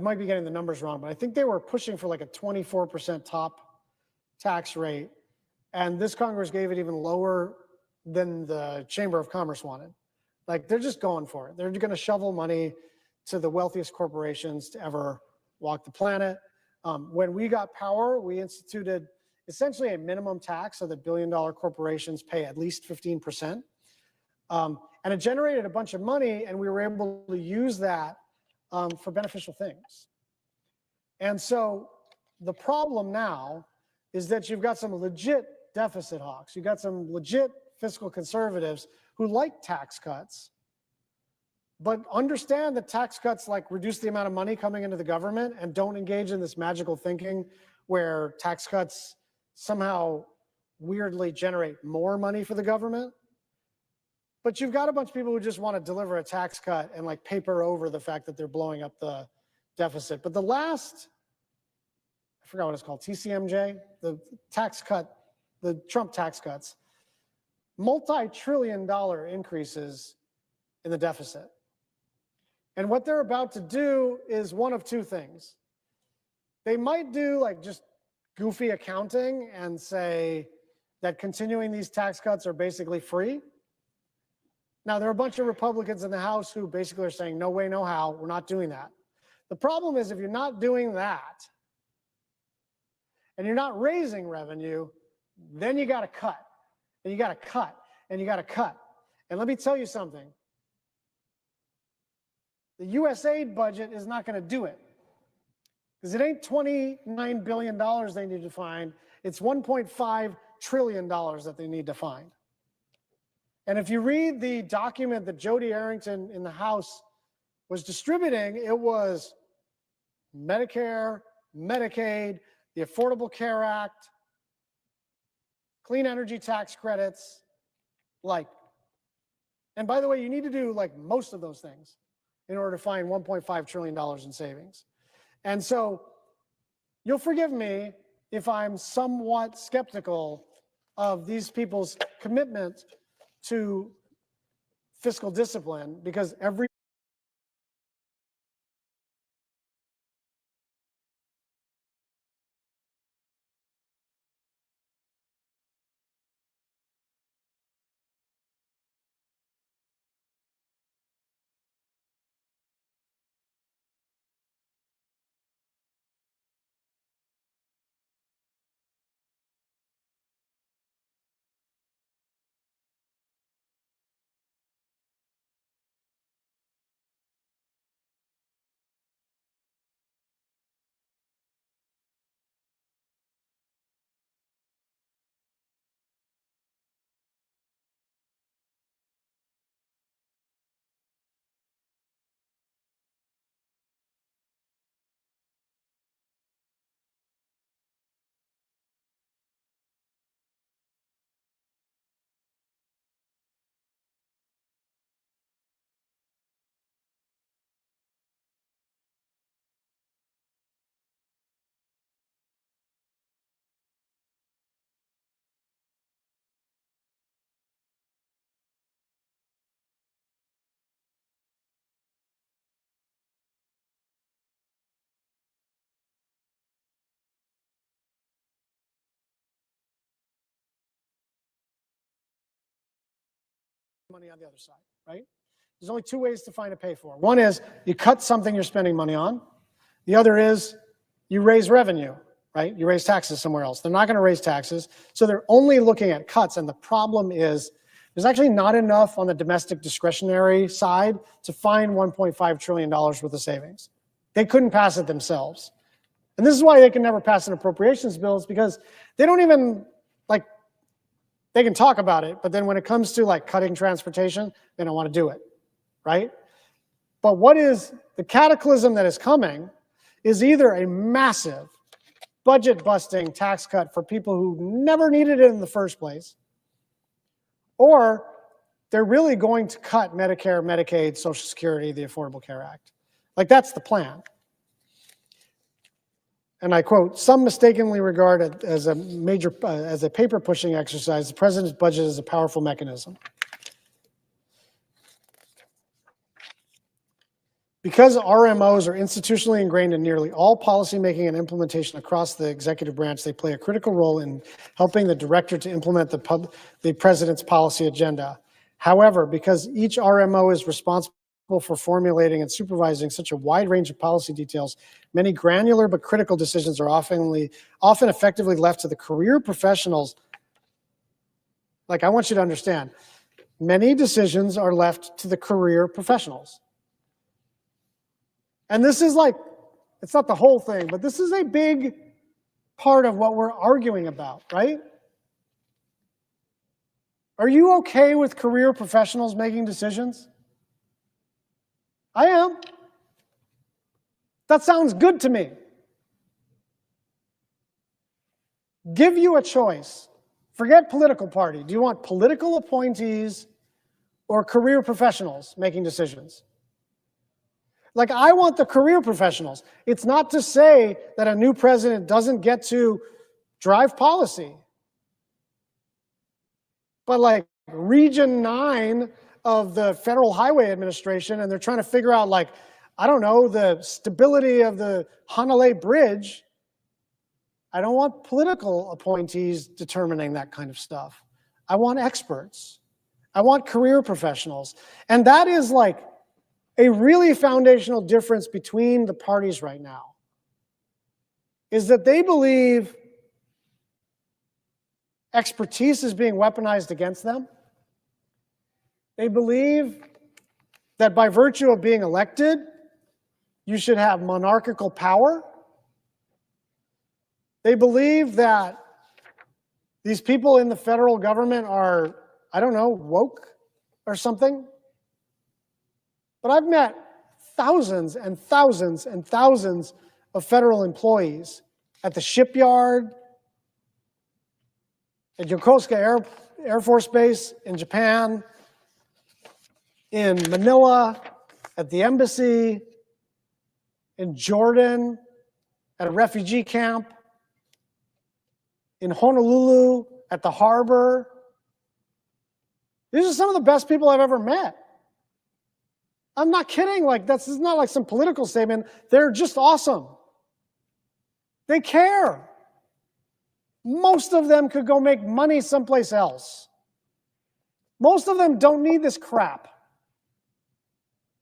might be getting the numbers wrong, but I think they were pushing for like a 24% top tax rate. And this Congress gave it even lower than the Chamber of Commerce wanted. Like, they're just going for it. They're going to shovel money to the wealthiest corporations to ever walk the planet. When we got power, we instituted essentially a minimum tax so that billion-dollar corporations pay at least 15%. And it generated a bunch of money, and we were able to use that for beneficial things. And so the problem now is that you've got some legit deficit hawks. You've got some legit fiscal conservatives who like tax cuts, but understand that tax cuts like reduce the amount of money coming into the government and don't engage in this magical thinking where tax cuts somehow weirdly generate more money for the government. But you've got a bunch of people who just want to deliver a tax cut and like paper over the fact that they're blowing up the deficit. But the last, I forgot what it's called, TCMJ, the tax cut, the Trump tax cuts, multi-trillion-dollar increases in the deficit. And what they're about to do is one of two things. They might do like just goofy accounting and say that continuing these tax cuts are basically free. Now, there are a bunch of Republicans in the House who basically are saying, no way, no how, we're not doing that. The problem is if you're not doing that and you're not raising revenue, then you got to cut, and you got to cut, and you got to cut. And let me tell you something. The USAID budget is not going to do it because it ain't $29 billion they need to find. It's $1.5 trillion that they need to find. And if you read the document that Jody Arrington in the House was distributing, it was Medicare, Medicaid, the Affordable Care Act, clean energy tax credits, like. And by the way, you need to do like most of those things in order to find $1.5 trillion in savings. And so you'll forgive me if I'm somewhat skeptical of these people's commitment to fiscal discipline, because every money on the other side, right? There's only two ways to find a pay for. One is you cut something you're spending money on. The other is you raise revenue, right? You raise taxes somewhere else. They're not going to raise taxes, so they're only looking at cuts. And the problem is there's actually not enough on the domestic discretionary side to find $1.5 trillion worth of savings. They couldn't pass it themselves. And this is why they can never pass an appropriations bill, is because they don't even, like, they can talk about it, but then when it comes to like cutting transportation, they don't want to do it, right? But what is the cataclysm that is coming is either a massive budget-busting tax cut for people who never needed it in the first place, or they're really going to cut Medicare, Medicaid, Social Security, the Affordable Care Act. Like, that's the plan. and I quote, "Some mistakenly regard it as a major, as a paper pushing exercise. The president's budget is a powerful mechanism." Because RMOs are institutionally ingrained in nearly all policymaking and implementation across the executive branch, they play a critical role in helping the director to implement the president's policy agenda. However, because each RMO is responsible for formulating and supervising such a wide range of policy details, many granular but critical decisions are often effectively left to the career professionals. Like, I want you to understand, many decisions are left to the career professionals. And this is like, it's not the whole thing, but this is a big part of what we're arguing about, right? Are you okay with career professionals making decisions? I am. That sounds good to me. Give you a choice. Forget political party. Do you want political appointees or career professionals making decisions? Like, I want the career professionals. It's not to say that a new president doesn't get to drive policy. But like Region 9 of the Federal Highway Administration, and they're trying to figure out, like, I don't know, the stability of the Hanalei Bridge. I don't want political appointees determining that kind of stuff. I want experts. I want career professionals. And that is like a really foundational difference between the parties right now, is that they believe expertise is being weaponized against them. They believe that by virtue of being elected, you should have monarchical power. They believe that these people in the federal government are, I don't know, woke or something. But I've met thousands and thousands and thousands of federal employees at the shipyard, at Yokosuka Air Force Base in Japan, in Manila, at the embassy, in Jordan, at a refugee camp, in Honolulu, at the harbor. These are some of the best people I've ever met. I'm not kidding. Like, this is not like some political statement. They're just awesome. They care. Most of them could go make money someplace else. Most of them don't need this crap.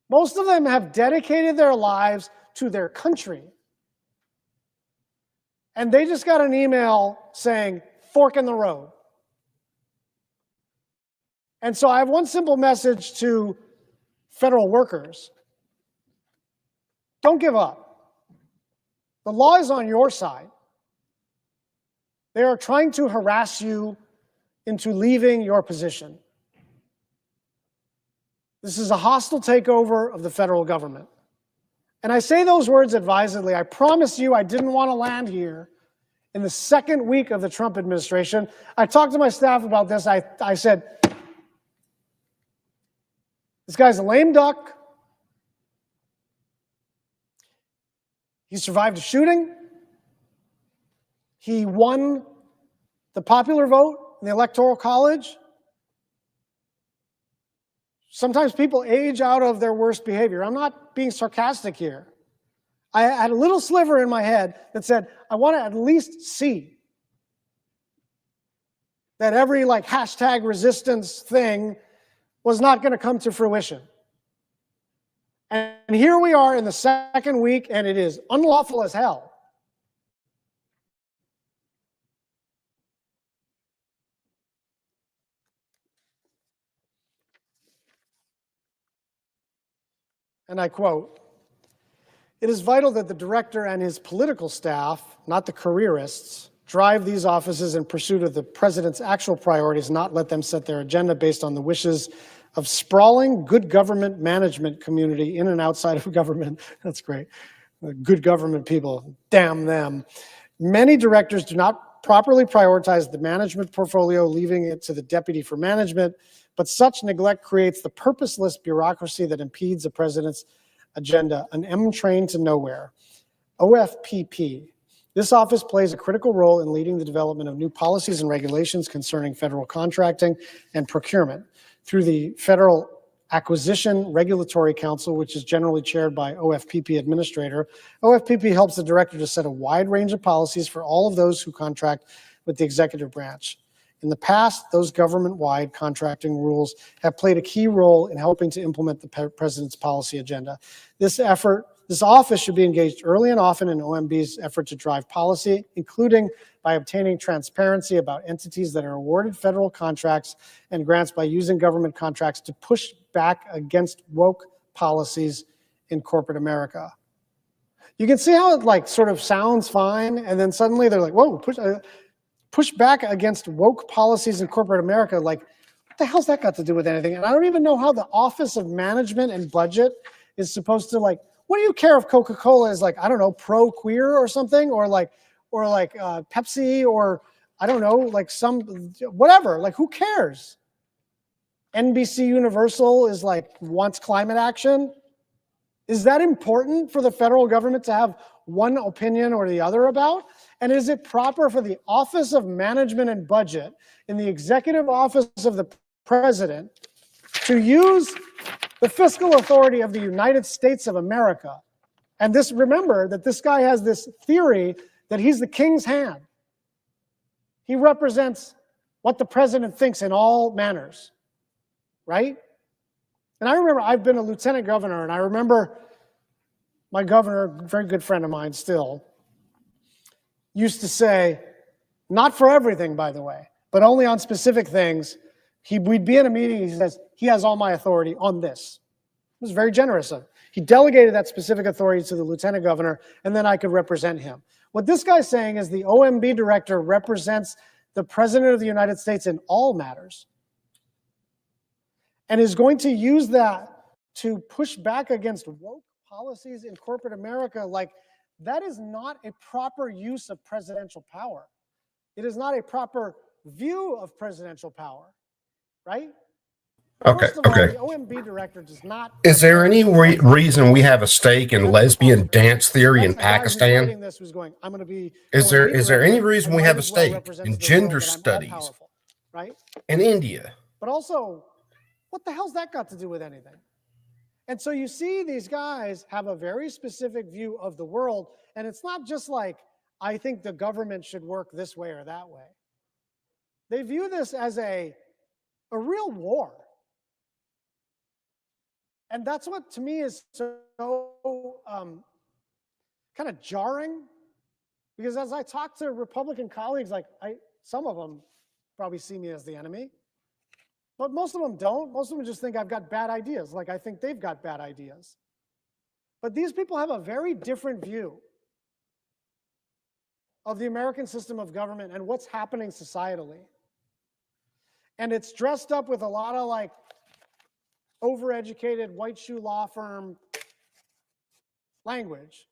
Most of them have dedicated their lives to their country. And they just got an email saying, fork in the road. And so I have one simple message to federal workers. Don't give up. The law is on your side. They are trying to harass you into leaving your position. This is a hostile takeover of the federal government. And I say those words advisedly. I promise you I didn't want to land here in the second week of the Trump administration. I talked to my staff about this. I said, this guy's a lame duck. He survived a shooting. He won the popular vote in the Electoral College. Sometimes people age out of their worst behavior. I'm not being sarcastic here. I had a little sliver in my head that said, I want to at least see that every like hashtag resistance thing was not going to come to fruition. And here we are in the second week, and it is unlawful as hell. And I quote, "It is vital that the director and his political staff, not the careerists, drive these offices in pursuit of the president's actual priorities, not let them set their agenda based on the wishes of sprawling good government management community in and outside of government." That's great. Good government people, damn them. Many directors do not properly prioritize the management portfolio, leaving it to the deputy for management, but such neglect creates the purposeless bureaucracy that impedes the president's agenda, an M train to nowhere. OFPP. This office plays a critical role in leading the development of new policies and regulations concerning federal contracting and procurement through the Federal Acquisition Regulatory Council, which is generally chaired by OFPP Administrator. OFPP helps the director to set a wide range of policies for all of those who contract with the executive branch. In the past, those government-wide contracting rules have played a key role in helping to implement the president's policy agenda. This office should be engaged early and often in OMB's effort to drive policy, including by obtaining transparency about entities that are awarded federal contracts and grants by using government contracts to push back against woke policies in corporate America. You can see how it like sort of sounds fine, and then suddenly they're like, whoa, push back against woke policies in corporate America. Like, what the hell's that got to do with anything? And I don't even know how the Office of Management and Budget is supposed to like, what do you care if Coca-Cola is like, I don't know, pro-queer or something, or like Pepsi, or I don't know, like some, whatever, like who cares? NBC Universal is like, wants climate action. Is that important for the federal government to have one opinion or the other about? And is it proper for the Office of Management and Budget in the executive office of the president to use the fiscal authority of the United States of America? And this, remember that this guy has this theory that he's the king's hand. He represents what the president thinks in all manners, right? And I remember I've been a lieutenant governor, and I remember my governor, a very good friend of mine still, used to say, not for everything, by the way, but only on specific things. We'd be in a meeting, he says, he has all my authority on this. It was very generous of him. He delegated that specific authority to the lieutenant governor, and then I could represent him. What this guy's saying is the OMB director represents the president of the United States in all matters, and is going to use that to push back against woke policies in corporate America. Like, that is not a proper use of presidential power. It is not a proper view of presidential power, right? Okay, First of all, okay. the OMB director does not. Is there any reason we have a stake in lesbian dance theory in That's the guy who's Pakistan? writing this who's going, I'm going to be. Is the there leader any of it, reason and we might have a as well stake represent in to the gender world that I'm studies all-powerful, right? in India? But also, what the hell's that got to do with anything? And so you see these guys have a very specific view of the world, and it's not just like, I think the government should work this way or that way. They view this as a real war. And that's what, to me, is so kind of jarring, because as I talk to Republican colleagues, like some of them probably see me as the enemy, but most of them don't. Most of them just think I've got bad ideas, like I think they've got bad ideas. But these people have a very different view of the American system of government and what's happening societally. And it's dressed up with a lot of like overeducated white shoe law firm language.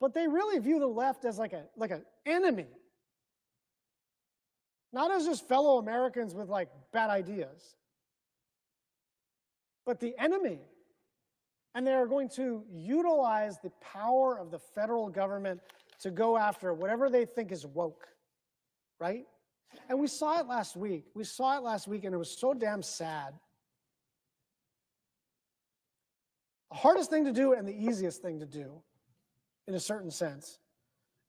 But they really view the left as like an enemy. Not as just fellow Americans with like bad ideas, but the enemy. And they are going to utilize the power of the federal government to go after whatever they think is woke, right? And we saw it last week. We saw it last week, and it was so damn sad. The hardest thing to do and the easiest thing to do, in a certain sense,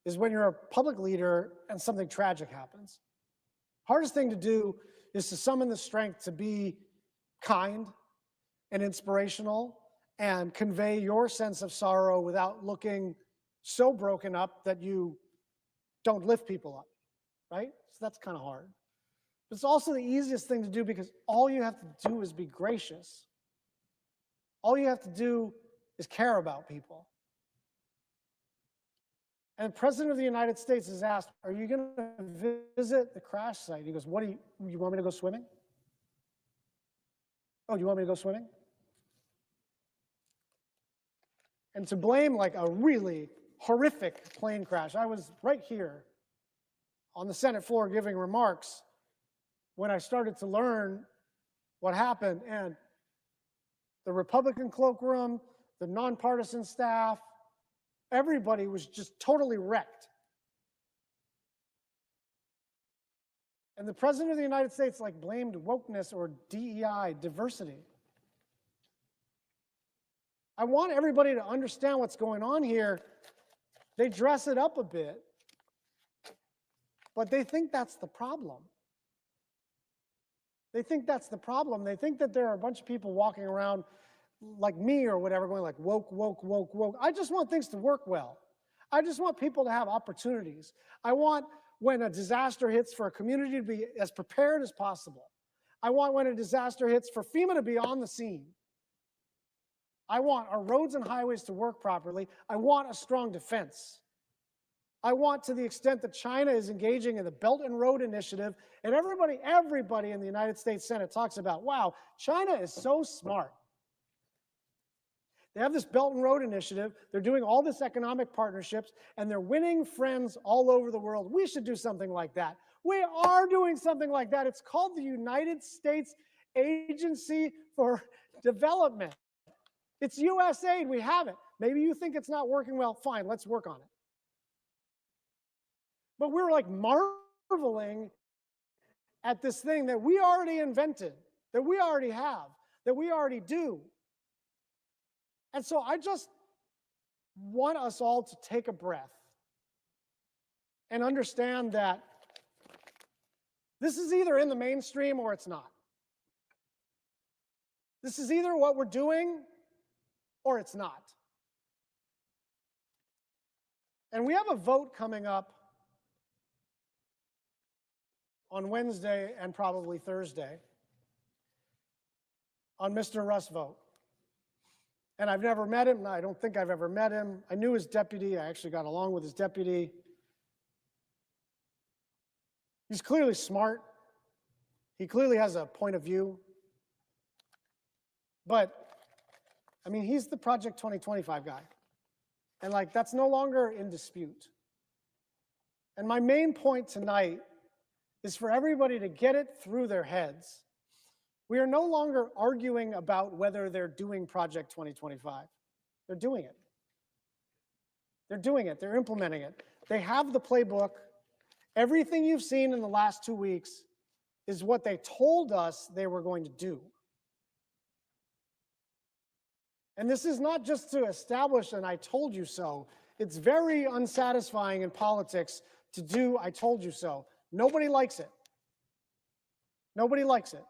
is when you're a public leader and something tragic happens. Hardest thing to do is to summon the strength to be kind and inspirational and convey your sense of sorrow without looking so broken up that you don't lift people up, right? So that's kind of hard. But it's also the easiest thing to do, because all you have to do is be gracious. All you have to do is care about people. And the President of the United States is asked, are you going to visit the crash site? He goes, what do you want me to go swimming? Oh, do you want me to go swimming? And to blame like a really horrific plane crash. I was right here on the Senate floor giving remarks when I started to learn what happened. And the Republican cloakroom, the nonpartisan staff, everybody was just totally wrecked. And the President of the United States like blamed wokeness or DEI, diversity. I want everybody to understand what's going on here. They dress it up a bit, but they think that's the problem. They think that's the problem. They think that there are a bunch of people walking around like me or whatever going like woke, woke, woke, woke. I just want things to work well. I just want people to have opportunities. I want when a disaster hits for a community to be as prepared as possible. I want when a disaster hits for FEMA to be on the scene. I want our roads and highways to work properly. I want a strong defense. I want, to the extent that China is engaging in the Belt and Road Initiative, and everybody in the United States Senate talks about, wow, China is so smart. They have this Belt and Road Initiative. They're doing all this economic partnerships, and they're winning friends all over the world. We should do something like that. We are doing something like that. It's called the United States Agency for Development. It's USAID. We have it. Maybe you think it's not working well. Fine, let's work on it. But we're like marveling at this thing that we already invented, that we already have, that we already do. And so I just want us all to take a breath and understand that this is either in the mainstream or it's not. This is either what we're doing or it's not. And we have a vote coming up on Wednesday and probably Thursday on Mr. Russ' vote. And I've never met him. I don't think I've ever met him. I knew his deputy. I actually got along with his deputy. He's clearly smart. He clearly has a point of view. But, I mean, he's the Project 2025 guy. And, like, that's no longer in dispute. And my main point tonight is for everybody to get it through their heads. We are no longer arguing about whether they're doing Project 2025. They're doing it. They're doing it. They're implementing it. They have the playbook. Everything you've seen in the last 2 weeks is what they told us they were going to do. And this is not just to establish an I told you so. It's very unsatisfying in politics to do I told you so. Nobody likes it. Nobody likes it.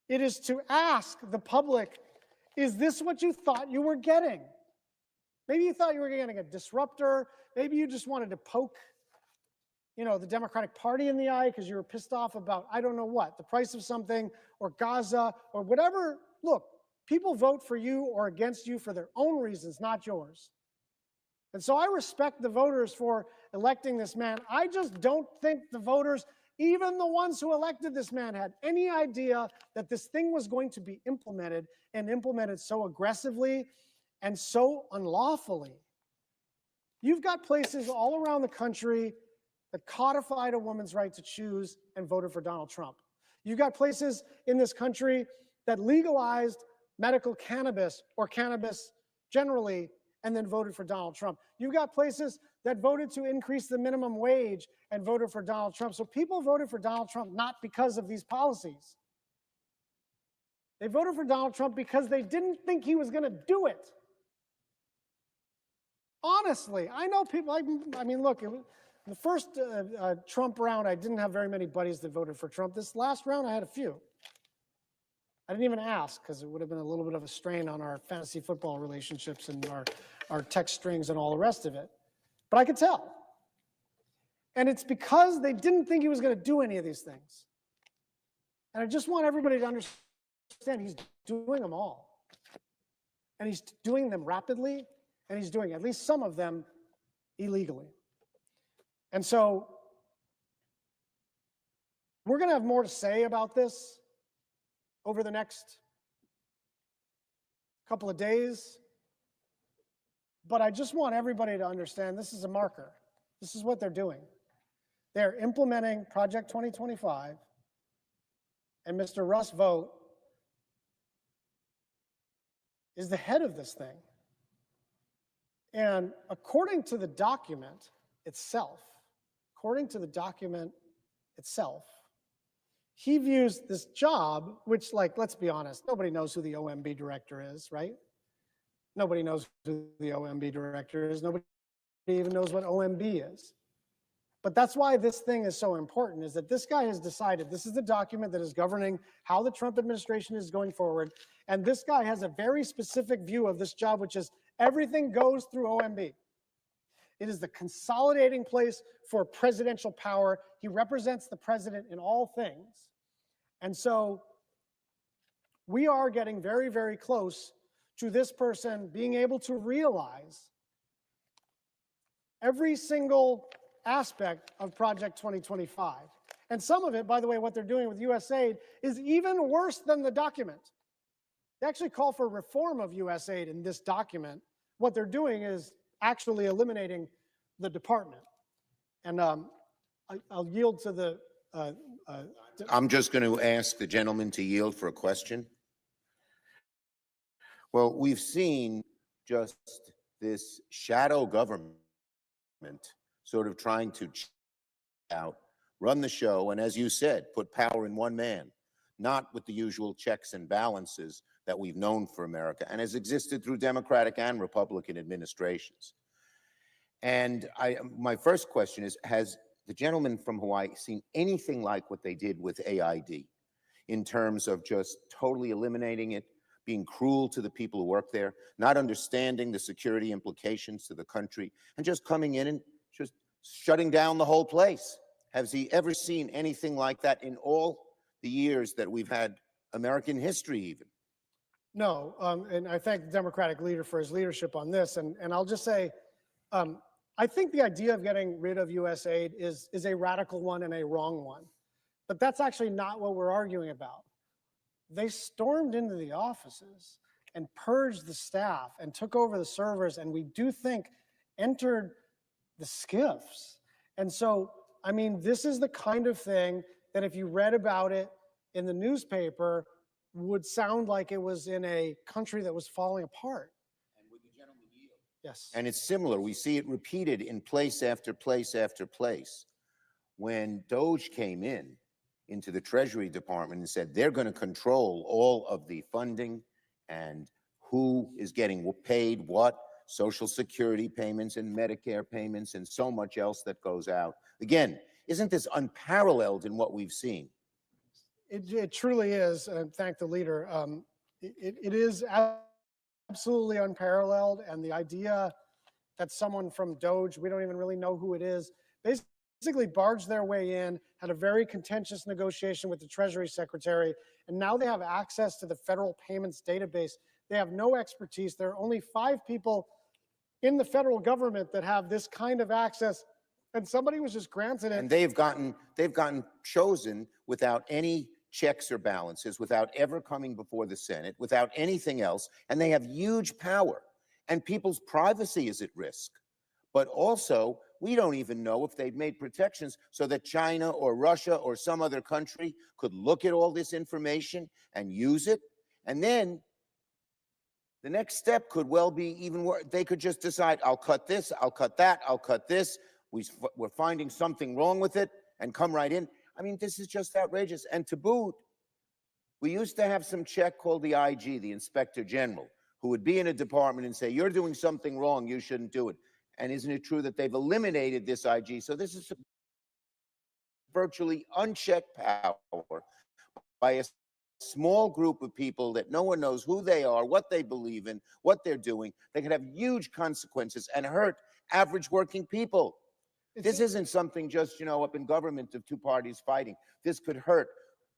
It is to ask the public, is this what you thought you were getting? Maybe you thought you were getting a disruptor. Maybe you just wanted to poke, the Democratic Party in the eye because you were pissed off about, I don't know what, the price of something or Gaza or whatever. Look, people vote for you or against you for their own reasons, not yours. And so I respect the voters for electing this man. I just don't think the voters, even the ones who elected this man, had any idea that this thing was going to be implemented and implemented so aggressively and so unlawfully. You've got places all around the country that codified a woman's right to choose and voted for Donald Trump. You've got places in this country that legalized medical cannabis or cannabis generally and then voted for Donald Trump. You've got places that voted to increase the minimum wage and voted for Donald Trump. So people voted for Donald Trump not because of these policies. They voted for Donald Trump because they didn't think he was going to do it. Honestly, I know people, I mean, look, the first Trump round, I didn't have very many buddies that voted for Trump. This last round, I had a few. I didn't even ask because it would have been a little bit of a strain on our fantasy football relationships and our text strings and all the rest of it. But I could tell. And it's because they didn't think he was going to do any of these things. And I just want everybody to understand he's doing them all. And he's doing them rapidly, and he's doing at least some of them illegally. And so we're going to have more to say about this over the next couple of days. But I just want everybody to understand this is a marker. This is what they're doing. They're implementing Project 2025, and Mr. Russ Vogt is the head of this thing. And according to the document itself, he views this job, which, like, let's be honest, nobody knows who the OMB director is, right? Nobody knows who the OMB director is. Nobody even knows what OMB is. But that's why this thing is so important, is that this guy has decided this is the document that is governing how the Trump administration is going forward. And this guy has a very specific view of this job, which is everything goes through OMB. It is the consolidating place for presidential power. He represents the president in all things. And so we are getting very, very close to this person being able to realize every single aspect of Project 2025. And some of it, by the way, what they're doing with USAID is even worse than the document. They actually call for reform of USAID in this document. What they're doing is actually eliminating the department. And I'll yield to the... I'm just going to ask the gentleman to yield for a question. Well, we've seen just this shadow government sort of trying to run the show, and as you said, put power in one man, not with the usual checks and balances that we've known for America and has existed through Democratic and Republican administrations. And my first question is, has the gentleman from Hawaii seen anything like what they did with AID in terms of just totally eliminating it, being cruel to the people who work there, not understanding the security implications to the country, and just coming in and just shutting down the whole place? Has he ever seen anything like that in all the years that we've had American history even? No, and I thank the Democratic leader for his leadership on this. And I'll just say, I think the idea of getting rid of USAID is a radical one and a wrong one. But that's actually not what we're arguing about. They stormed into the offices and purged the staff and took over the servers, and we do think entered the SCIFs. And so, I mean, this is the kind of thing that if you read about it in the newspaper would sound like it was in a country that was falling apart. And would the gentleman yield? Yes. And it's similar. We see it repeated in place after place after place. When Doge came into the Treasury Department and said they're going to control all of the funding and who is getting paid what, Social Security payments and Medicare payments and so much else that goes out. Again, isn't this unparalleled in what we've seen? It truly is, and thank the leader. It is absolutely unparalleled, and the idea that someone from Doge, we don't even really know who it is, basically barged their way in, had a very contentious negotiation with the Treasury Secretary, and now they have access to the federal payments database. They have no expertise. There are only 5 people in the federal government that have this kind of access, and somebody was just granted it. And they've gotten chosen without any checks or balances, without ever coming before the Senate, without anything else, and they have huge power, and people's privacy is at risk. But also, we don't even know if they've made protections so that China or Russia or some other country could look at all this information and use it. And then the next step could well be even worse. They could just decide, I'll cut this, I'll cut that, I'll cut this. We're finding something wrong with it and come right in. I mean, this is just outrageous. And to boot, we used to have some check called the IG, the Inspector General, who would be in a department and say, you're doing something wrong, you shouldn't do it. And isn't it true that they've eliminated this IG? So this is virtually unchecked power by a small group of people that no one knows who they are, what they believe in, what they're doing. They could have huge consequences and hurt average working people. This isn't something just, up in government of 2 parties fighting. This could hurt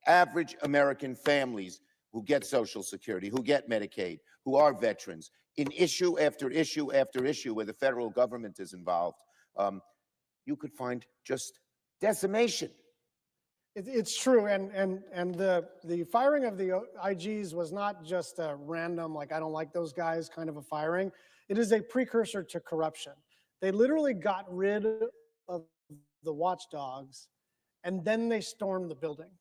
average American families who get Social Security, who get Medicaid, who are veterans, in issue after issue after issue where the federal government is involved. You could find just decimation. It's true, and the firing of the IGs was not just a random, like, I don't like those guys kind of a firing. It is a precursor to corruption. They literally got rid of the watchdogs, and then they stormed the building.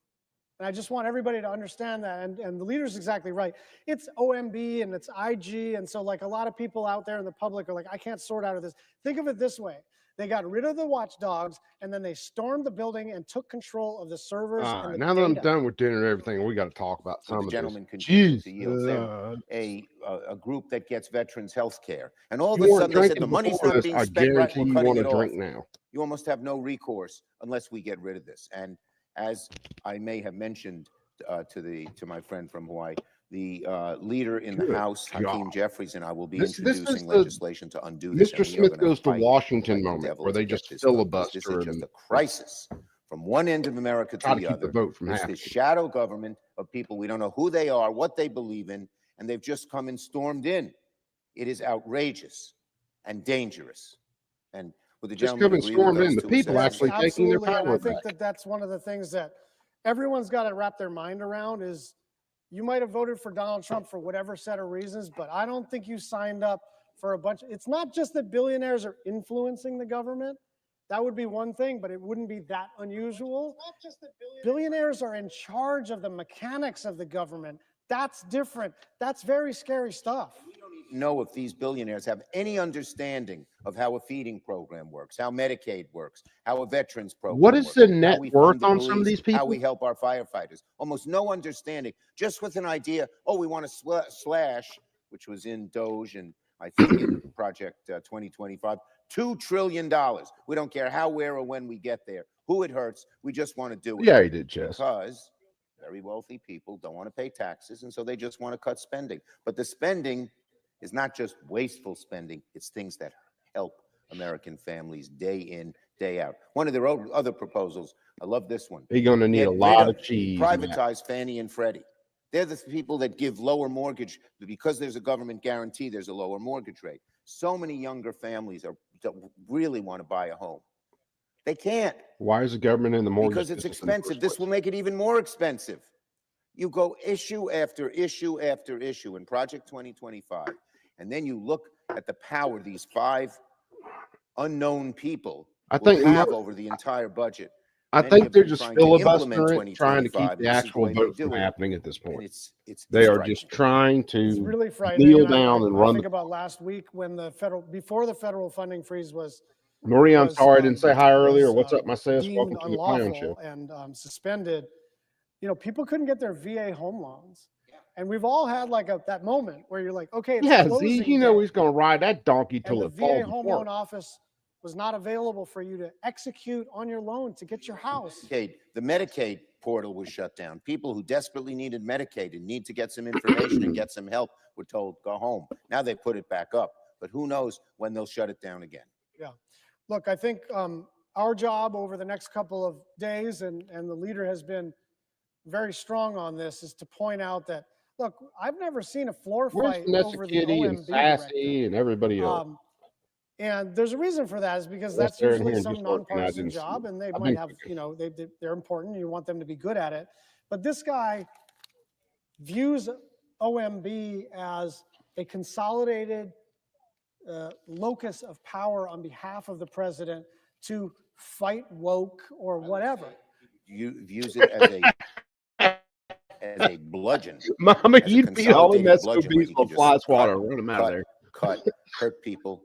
And I just want everybody to understand that. And the leader's exactly right. It's OMB and it's IG. And so like a lot of people out there in the public are like, I can't sort out of this. Think of it this way. They got rid of the watchdogs and then they stormed the building and took control of the servers and the Now that I'm data. done with dinner and everything, we got to talk about Would some the of this. gentleman continue Jeez, to yield them a group that gets veterans health care? And all of you a weren't sudden they said drinking the money's before not this. being I spent right, guarantee we're you cutting want it to off. drink now. You almost have no recourse unless we get rid of this. And as I may have mentioned to my friend from Hawaii, the leader in the Good House, Hakeem God. Jeffries, and I will be This is introducing the legislation to undo this. Mr. And we are Smith gonna goes to fight Washington like the moment devil where to they get just this vote, 'cause this filibuster is just and a crisis from one end of America try to to the keep the other. vote from It's happening. this shadow government of people. We don't know who they are, what they believe in, and they've just come and stormed in. It is outrageous and dangerous. And would the Just gentleman come and agree with storm in. those The two people Yes, assessments? actually taking their absolutely. And power I think back. that that's one of the things that everyone's got to wrap their mind around is you might have voted for Donald Trump for whatever set of reasons, but I don't think you signed up for a bunch. It's not just that billionaires are influencing the government. That would be one thing, but it wouldn't be that unusual. It's not just that billionaires are in charge of the mechanics of the government. That's different. That's very scary stuff. Know if these billionaires have any understanding of how a feeding program works, how Medicaid works, how a veterans program What is works, the how net we worth fund the on some of police, these people? how we help our firefighters. Almost no understanding, just with an idea, oh, we want to slash, which was in Doge and I think in Project 2025, $2 trillion. We don't care how, where, or when we get there, who it hurts. We just want to do it. Yeah, he did, Chess. Because very wealthy people don't want to pay taxes, and so they just want to cut spending. But the spending is not just wasteful spending, it's things that help American families day in, day out. One of their other proposals, I love this one. You're going to need Get a rid lot of cheese. Matt. Privatize Fannie and Freddie. They're the people that give lower mortgage, because there's a government guarantee, there's a lower mortgage rate. So many younger families that really want to buy a home. They can't. Why is the government in the mortgage? Because it's business in the expensive. first This place? will make it even more expensive. You go issue after issue after issue in Project 2025, and then you look at the power these 5 unknown people will have over the entire budget. I Many think of they're them just trying to implement filibustering it, trying to keep 2025, the and this is actual way they vote do from it. happening at this And point. it's They are frightening. just trying It's to really frightening. kneel And down and I run. think about last week when before the federal funding freeze was Marie, I'm sorry I didn't say hi earlier. was, What's up, my sis? deemed Welcome to the clown unlawful show. and suspended, people couldn't get their VA home loans. And we've all had like that moment where you're like, okay, it's Yeah, Z, closing you know day, he's going to ride that donkey and till the it VA falls home apart. loan office was not available for you to execute on your loan to get your house. The Medicaid portal was shut down. People who desperately needed Medicaid and need to get some information and get some help were told, go home. Now they put it back up, but who knows when they'll shut it down again. Yeah. Look, I think our job over the next couple of days, and the leader has been very strong on this, is to point out that, look, I've never seen a floor Where's fight Vanessa over the Kitty and OMB Sassy directive. and everybody else? And there's a reason for that, is because Unless that's they're in usually here and some just working, I nonpartisan didn't see job, them. and they I've might been have, cooking. they're important, and you want them to be good at it. But this guy views OMB as a consolidated locus of power on behalf of the president to fight woke or whatever. You views it as a bludgeon. Mama, as a you'd be all in consolidated that bludgeon where bees he will can fly just swatter, run them out of there. cut, hurt people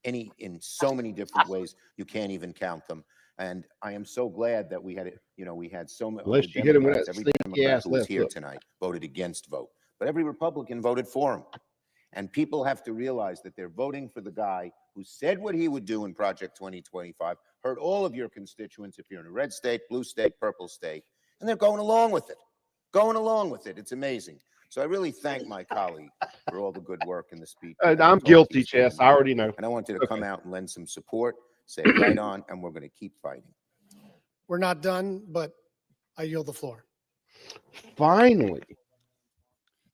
in so many different ways you can't even count them. And I am so glad that we had it. We had so many. Unless you hit him with that Every sneaky Democrat ass who was left here hook. tonight voted against vote, but every Republican voted for him. And people have to realize that they're voting for the guy who said what he would do in Project 2025, heard all of your constituents if you're in a red state, blue state, purple state, and they're going along with it. It's amazing. So I really thank my colleague for all the good work in the speech. I'm guilty, Chess. I already know. And I wanted to come out and lend some support, say it right on, and we're going to keep fighting. We're not done, but I yield the floor. Finally.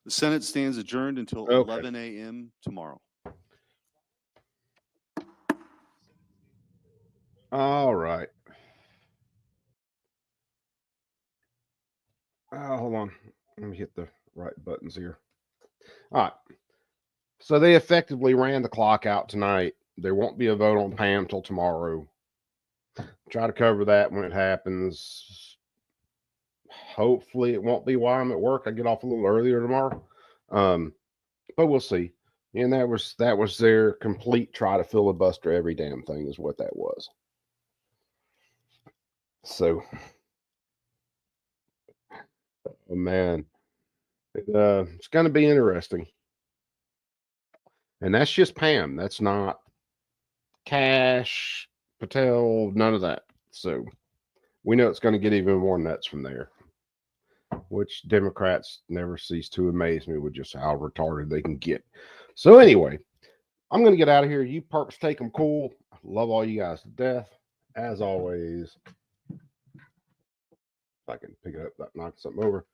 The Senate stands adjourned until Okay. 11 a.m. tomorrow. All right. Hold on. Let me hit the right buttons here. All right. So they effectively ran the clock out tonight. There won't be a vote on Pam till tomorrow. Try to cover that when it happens. Hopefully it won't be while I'm at work. I get off a little earlier tomorrow. But we'll see. And that was their complete try to filibuster every damn thing is what that was. So, oh man, it's going to be interesting. And that's just Pam. That's not Cash, Patel, none of that. So we know it's going to get even more nuts from there, which Democrats never cease to amaze me with just how retarded they can get. So anyway, I'm going to get out of here. You perps take them cool. Love all you guys to death. As always, if I can pick it up, that knocks something over.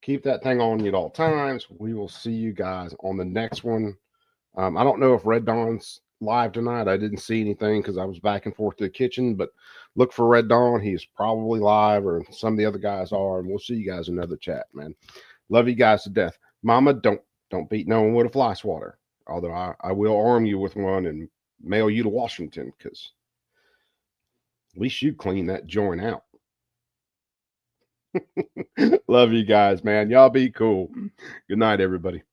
Keep that thing on you at all times. We will see you guys on the next one. I don't know if Red Dawn's live tonight. I didn't see anything because I was back and forth to the kitchen, but look for Red Dawn. He's probably live, or some of the other guys are, and we'll see you guys in another chat, man. Love you guys to death. Mama, don't beat no one with a fly swatter. Although I will arm you with one and mail you to Washington, because at least you clean that joint out. Love you guys, man. Y'all be cool. Good night, everybody.